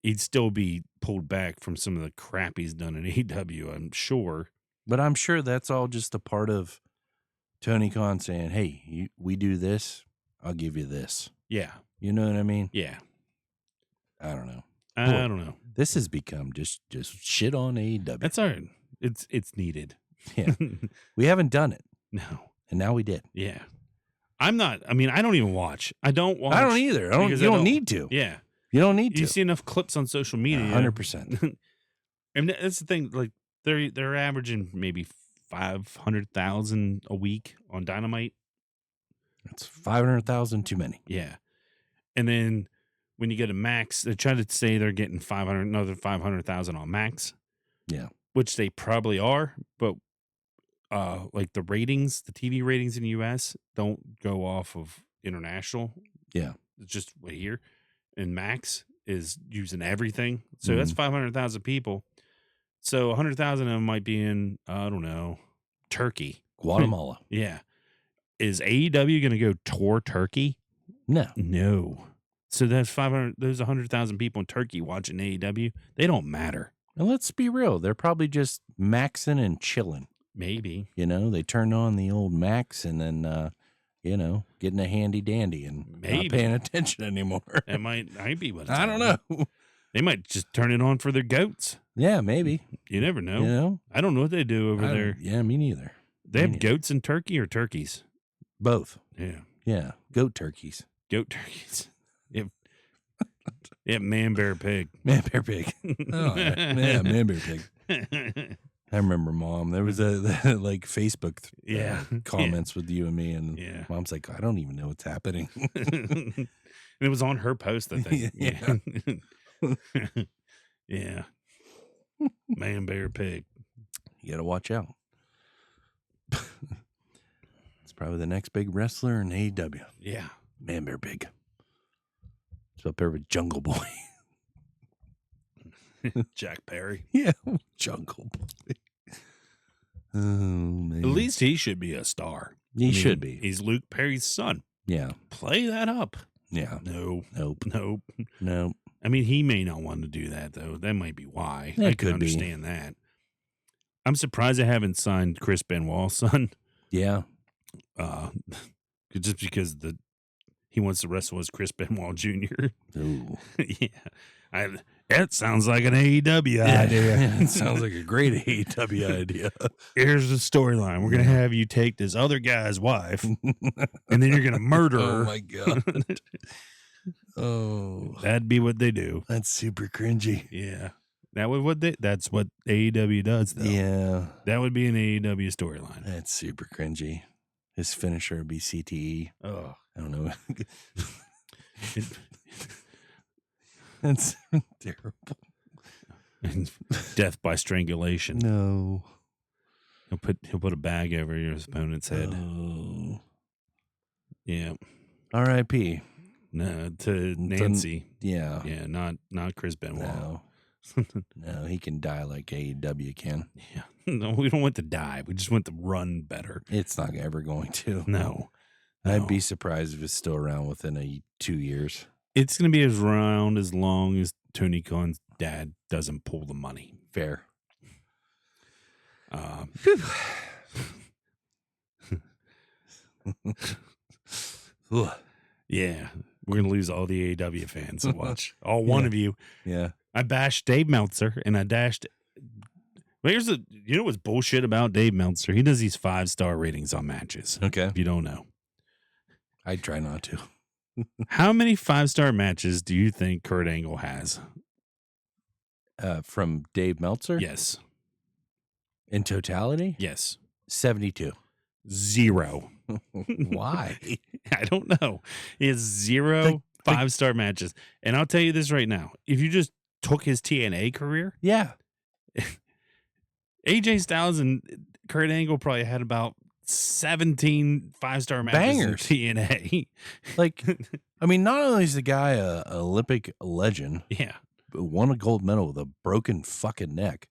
He'd still be pulled back from some of the crap he's done in AEW, I'm sure. But I'm sure that's all just a part of Tony Khan saying, hey, we do this, I'll give you this. Yeah. You know what I mean? Yeah. I don't know. I don't know. This has become just shit on AEW. That's all right. It's needed. Yeah. We haven't done it. No. And now we did. Yeah. I don't even watch. I don't watch. I don't either. You don't need to. Yeah. You don't need to. You see enough clips on social media. 100%. And that's the thing. Like they're averaging maybe 500,000 a week on Dynamite. That's 500,000 too many. Yeah. And then when you go to Max, they're trying to say they're getting another 500,000 on Max. Yeah. Which they probably are, but like the ratings, the TV ratings in the US don't go off of international. Yeah. It's just here. And Max is using everything. So that's 500,000 people. So 100,000 of them might be in, I don't know, Turkey. Guatemala. Yeah. Is AEW going to go tour Turkey? No. So that's 500. There's 100,000 people in Turkey watching AEW. They don't matter. And let's be real. They're probably just maxing and chilling. Maybe. You know, they turn on the old Max and then, getting a handy dandy and not paying attention anymore. It might be what I don't know. They might just turn it on for their goats. Yeah, maybe. You never know. You know? I don't know what they do over there. Yeah, me neither. They have goats in Turkey or turkeys? Both. Yeah. Yeah. Goat turkeys. Goat turkeys. Yeah, man, bear, pig. Man, bear, pig. Oh, yeah, man, bear, pig. I remember Mom. There was a like Facebook comments with you and me, and Mom's like, I don't even know what's happening. And it was on her post, I think. Yeah. Yeah. Man, bear, pig. You got to watch out. It's probably the next big wrestler in AEW. Yeah. Man, bear, pig. It's up there with Jungle Boy. Jack Perry. Yeah, Jungle Boy. Oh, man. At least he should be a star. He should be. He's Luke Perry's son. Yeah. Play that up. Yeah. No. Nope. I mean, he may not want to do that, though. That might be why. That I can could understand that. I'm surprised I haven't signed Chris Benoit's son. Yeah. Just because he wants to wrestle as Chris Benoit Jr. Ooh. Yeah. That sounds like an AEW idea. It sounds like a great AEW idea. Here's the storyline. We're going to have you take this other guy's wife, and then you're going to murder her. Oh, my God. Oh. That'd be what they do. That's super cringy. Yeah. That's what AEW does, though. Yeah. That would be an AEW storyline. That's super cringy. His finisher would be CTE. Oh. I don't know. That's terrible. Death by strangulation. No. He'll put a bag over your opponent's head. Oh. Yeah. R.I.P. No, to Nancy. Yeah. Yeah, not Chris Benoit. No. No, he can die like AEW can. Yeah. No, we don't want to die. We just want to run better. It's not ever going to. No. I'd be surprised if it's still around within 2 years. It's going to be around as long as Tony Khan's dad doesn't pull the money. Fair. Yeah, we're going to lose all the AEW fans to watch. All one of you. Yeah. I bashed Dave Meltzer and I dashed. Well, you know what's bullshit about Dave Meltzer? He does these 5-star ratings on matches. Okay. If you don't know. I try not to. How many 5-star matches do you think Kurt Angle has? From Dave Meltzer? Yes. In totality? Yes. 72. 0. Why? I don't know. He has 0 5-star matches. And I'll tell you this right now. If you just took his TNA career, Yeah. AJ Styles and Kurt Angle probably had about 17 5-star matches Bangers. in TNA. Like, I mean, not only is the guy a Olympic legend, Yeah. but won a gold medal with a broken fucking neck.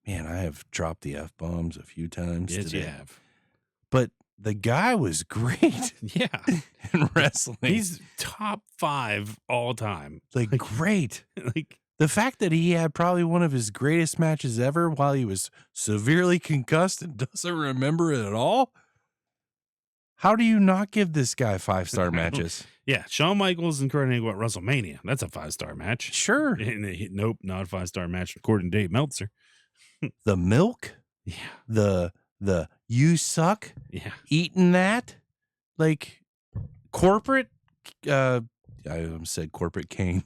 Man, I have dropped the F-bombs a few times Yes, today. you have. But the guy was great Yeah. in wrestling. He's top 5 all time. like great. Like, The fact that he had probably one of his greatest matches ever while he was severely concussed and doesn't remember it at all. How do you not give this guy 5-star matches? yeah. Shawn Michaels and Kurt Angle at WrestleMania. That's a 5-star match. Sure. And nope, not a 5-star match according to Dave Meltzer. The milk, Yeah. the you suck, Yeah. eating that, like corporate. I almost said corporate Kane.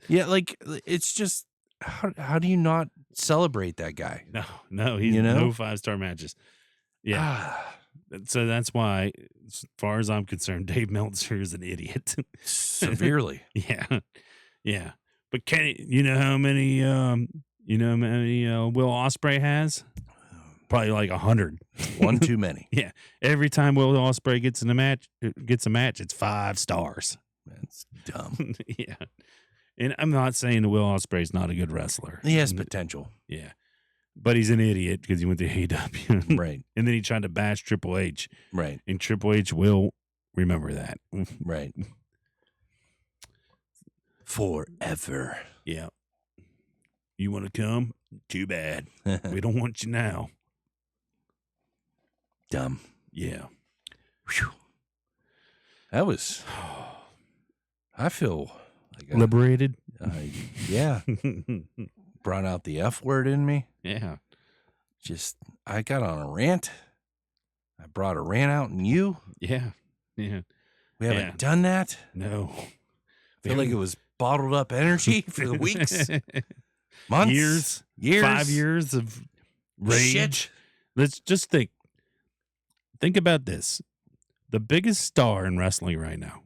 Yeah, like it's just how do you not celebrate that guy? No, he's no 5-star matches. Yeah. So that's why, as far as I'm concerned, Dave Meltzer is an idiot. Severely. Yeah. Yeah. But you know how many Will Ospreay has? Probably like 100. One too many. Yeah. Every time Will Ospreay gets a match, it's 5 stars. That's dumb. Yeah. And I'm not saying that Will Ospreay's not a good wrestler. He has potential. Yeah. But he's an idiot because he went to AEW. Right. And then he tried to bash Triple H. Right. And Triple H will remember that. Right. Forever. Yeah. You want to come? Too bad. We don't want you now. Dumb. Yeah. Whew. That was. I feel like Liberated? yeah. Brought out the F word in me. Yeah. I got on a rant. I brought a rant out in you. Yeah. Yeah. We haven't done that. No. I feel like it was bottled up energy for the weeks, months, years, 5 years of rage. Shit. Let's just think about this. The biggest star in wrestling right now,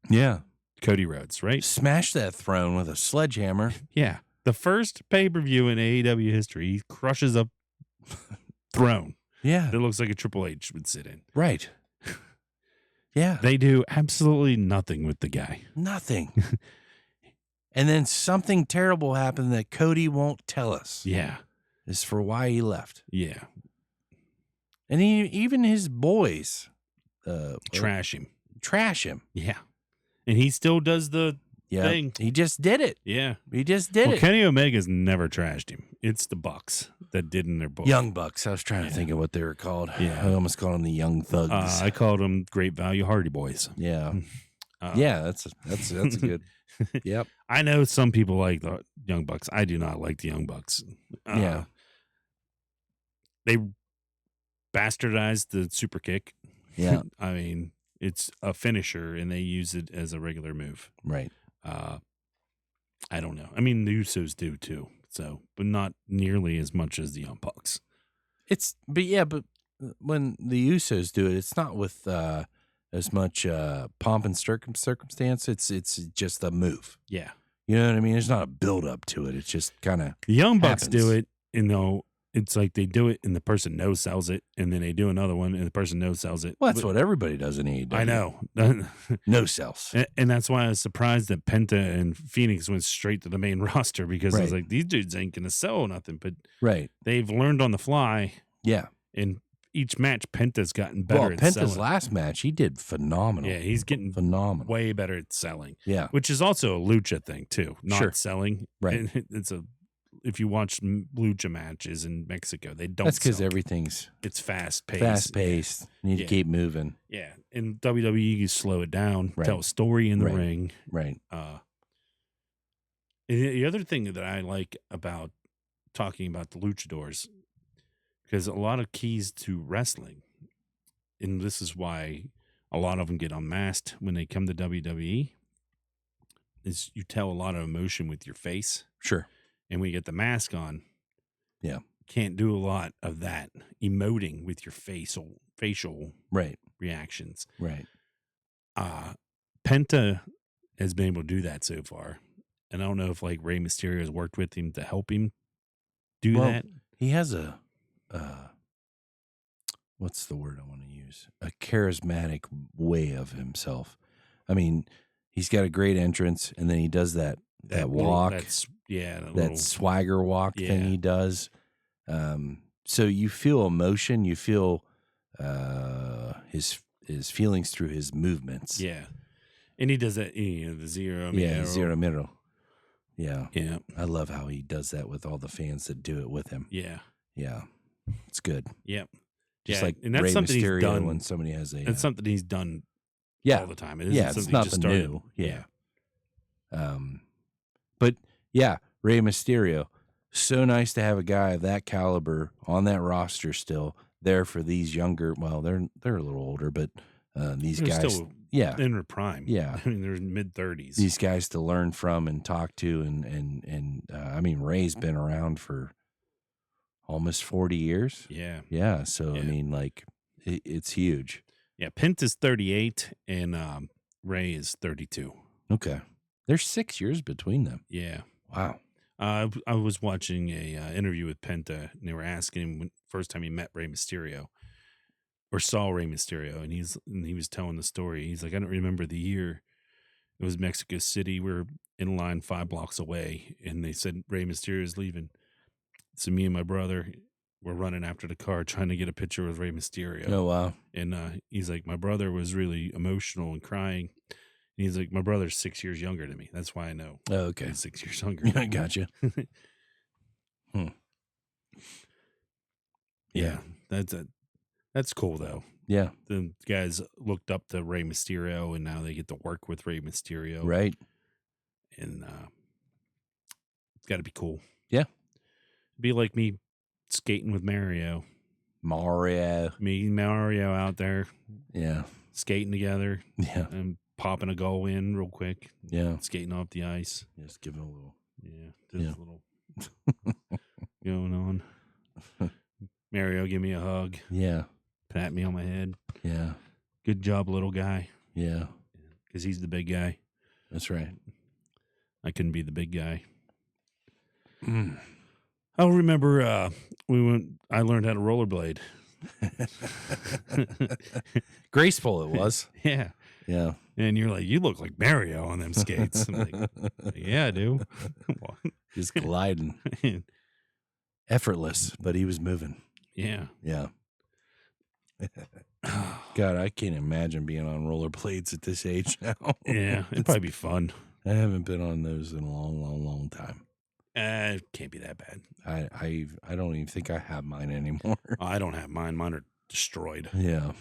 Yeah. Cody Rhodes, right? Smash that throne with a sledgehammer. Yeah. The first pay-per-view in AEW history, he crushes a throne Yeah. that looks like a Triple H would sit in. Right. Yeah. They do absolutely nothing with the guy. Nothing. And then something terrible happened that Cody won't tell us. Yeah. Is for why he left. Yeah. And even his boys Trash him. trash him. Yeah. And he still does the thing. He just did it. Yeah. He just did it. Kenny Omega's never trashed him. It's the Bucks that did in their book. Young Bucks. I was trying to think of what they were called. Yeah. I almost called them the Young Thugs. I called them Great Value Hardy Boys. Yeah. Yeah, that's a good. Yep. I know some people like the Young Bucks. I do not like the Young Bucks. Yeah. They bastardized the super kick. Yeah. I mean, it's a finisher and they use it as a regular move. Right. I don't know. I mean, the Usos do too. So, but not nearly as much as the Young Bucks. But when the Usos do it, it's not with as much pomp and circumstance. It's just a move. Yeah. You know what I mean? There's not a build up to it. It's just kind of The Young Bucks do it, it's like they do it and the person no sells it, and then they do another one and the person no sells it. Well, that's what everybody does in AEW. I know. No sells. And that's why I was surprised that Penta and Phoenix went straight to the main roster because I was like, these dudes ain't going to sell nothing. But Right. they've learned on the fly. Yeah. And each match, Penta's gotten better Well, at Penta's selling. last match, he did phenomenal. Yeah, he's getting phenomenal. way better at selling. Yeah. Which is also a lucha thing too, not Sure. selling. Right. And it's if you watch lucha matches in Mexico, they don't. That's because sell. everything's It's fast paced. fast paced. You need to keep moving. Yeah. In WWE, you slow it down, Right. tell a story in the ring. Right. The other thing that I like about talking about the luchadors, because a lot of keys to wrestling, and this is why a lot of them get unmasked when they come to WWE, is you tell a lot of emotion with your face. Sure. And when you get the mask on, yeah, can't do a lot of that emoting with your facial reactions. Right. Penta has been able to do that so far. And I don't know if like Rey Mysterio has worked with him to help him do that. He has a what's the word I want to use? A charismatic way of himself. I mean, he's got a great entrance, and then he does that walk. That swagger walk thing he does. So you feel emotion, you feel his feelings through his movements. Yeah. And he does that, the zero. Zero middle. Yeah. Yeah. I love how he does that with all the fans that do it with him. Yeah. Yeah. It's good. Yep. Just like and that's Rey something Mysterio he's done when somebody has a... That's something he's done all the time. It's nothing new. Yeah. But yeah, Rey Mysterio. So nice to have a guy of that caliber on that roster still there for these younger... Well, they're a little older, but these guys... Still in their prime. Yeah. I mean, they're mid-30s. These guys to learn from and talk to. And I mean, Ray's been around for almost 40 years. Yeah. Yeah. So, I mean, like, it's huge. Yeah. Penta's 38 and Ray is 32. Okay. There's 6 years between them. Yeah. Wow. I was watching a interview with Penta, and they were asking him when first time he met Rey Mysterio. Or saw Rey Mysterio, and he was telling the story. He's like, I don't remember the year. It was Mexico City. We're in line 5 blocks away, and they said Rey Mysterio is leaving. So me and my brother were running after the car trying to get a picture with Rey Mysterio. Oh wow! And he's like, my brother was really emotional and crying. And he's like, my brother's 6 years younger than me. That's why I know. Oh, okay, he's 6 years younger. I gotcha. Yeah, that's cool, though. Yeah. The guys looked up to Rey Mysterio, and now they get to work with Rey Mysterio. Right. And it's got to be cool. Yeah. It'd be like me skating with Mario. Me and Mario out there. Yeah. Skating together. Yeah. And popping a goal in real quick. Yeah. Skating off the ice. Just giving a little. Yeah. Just a little going on. Mario, give me a hug. Yeah. Pat me on my head. Yeah. Good job, little guy. Yeah. Because he's the big guy. That's right. I couldn't be the big guy. I remember I learned how to rollerblade. Graceful it was. Yeah. Yeah. And you're like, you look like Mario on them skates. I'm like, yeah, I do. Just gliding. Effortless, but he was moving. Yeah. Yeah. God, I can't imagine being on rollerblades at this age now. Yeah, it'd probably be fun. I haven't been on those in a long, long, long time. It can't be that bad. I don't even think I have mine anymore. I don't have mine. Mine are destroyed. Yeah.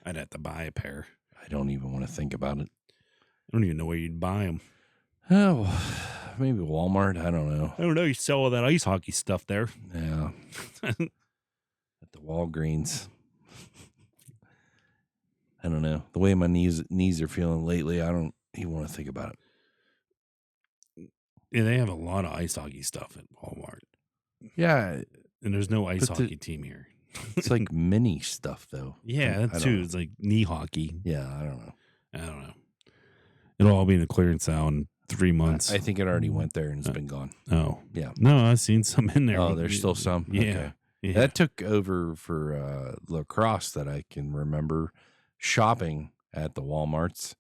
I'd have to buy a pair. I don't even want to think about it. I don't even know where you'd buy them. Oh, maybe Walmart. I don't know. I don't know. You sell all that ice hockey stuff there. Yeah. At the Walgreens. I don't know. The way my knees are feeling lately, I don't even want to think about it. Yeah, they have a lot of ice hockey stuff at Walmart. Yeah. And there's no ice hockey team here. It's like mini stuff, though. Yeah, that too. It's like knee hockey. Yeah, I don't know. It'll all be in the clearance aisle in 3 months. I think it already went there and it's been gone. Oh. Yeah. No, I've seen some in there. Oh, there's still some? Yeah. Okay. Yeah. That took over for lacrosse that I can remember shopping at the Walmarts.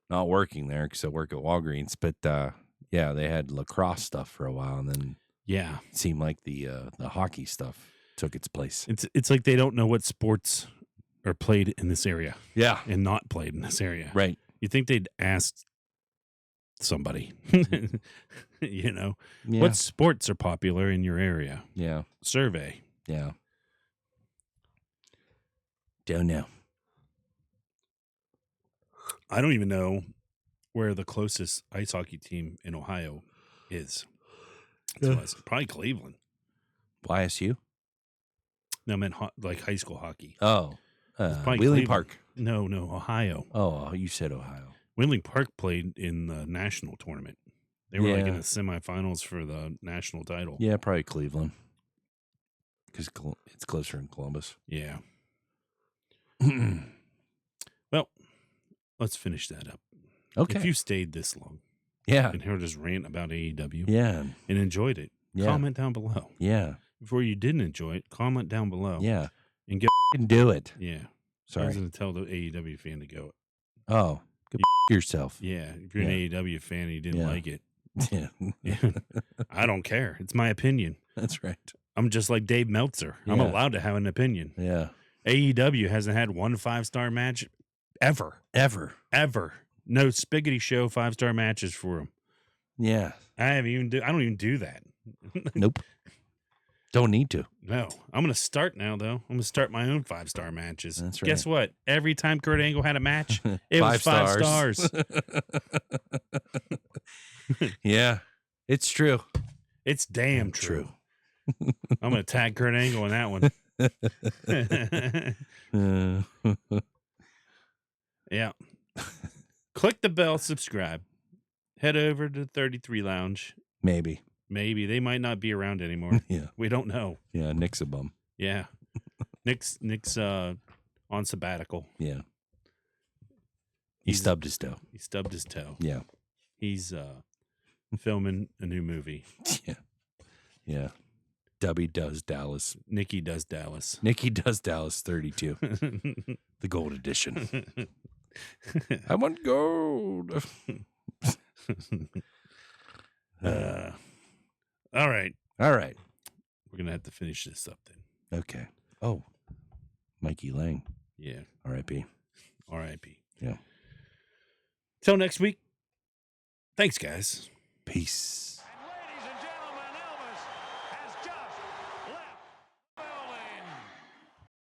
Not working there because I work at Walgreens. But, yeah, they had lacrosse stuff for a while. And then it seemed like the hockey stuff took its place. It's like they don't know what sports are played in this area Yeah. and not played in this area. Right. You think they'd ask somebody, Yeah. what sports are popular in your area? Yeah. Survey. Yeah. Don't know. I don't even know where the closest ice hockey team in Ohio is. To us. Probably Cleveland. YSU? No, I meant like high school hockey. Oh. Probably Wheeling Cleveland. Park. No, Ohio. Oh, you said Ohio. Wheeling Park played in the national tournament. They were like in the semifinals for the national title. Yeah, probably Cleveland. Because it's closer in Columbus. Yeah. Well, let's finish that up. Okay. If you stayed this long and heard us rant about AEW and enjoyed it, comment down below. Yeah. Before you didn't enjoy it, comment down below. Yeah. And get do it. Yeah. Sorry. I was going to tell the AEW fan to go. Oh, go yourself. Yeah. If you're an AEW fan and you didn't like it. Yeah. I don't care. It's my opinion. That's right. I'm just like Dave Meltzer. Yeah. I'm allowed to have an opinion. Yeah. AEW hasn't had one 5-star match ever. No Spiggity Show 5-star matches for them. Yeah. I don't even do that. Nope. Don't need to. No. I'm going to start now, though. I'm going to start my own 5-star matches. That's right. Guess what? Every time Kurt Angle had a match, it was 5 stars. Yeah. It's true. It's damn true. I'm going to tag Kurt Angle in that one. Yeah. Click the bell, subscribe. Head over to 33 Lounge. Maybe. They might not be around anymore. Yeah. We don't know. Yeah, Nick's a bum. Yeah. Nick's on sabbatical. Yeah. He stubbed his toe. Yeah. He's filming a new movie. Yeah. Yeah. Debbie does Dallas. Nikki does Dallas. Nikki does Dallas 32. The gold edition. I want gold. All right. We're going to have to finish this up then. Okay. Oh, Mikey Lang. Yeah. R.I.P. R.I.P. Yeah. Till next week. Thanks, guys. Peace.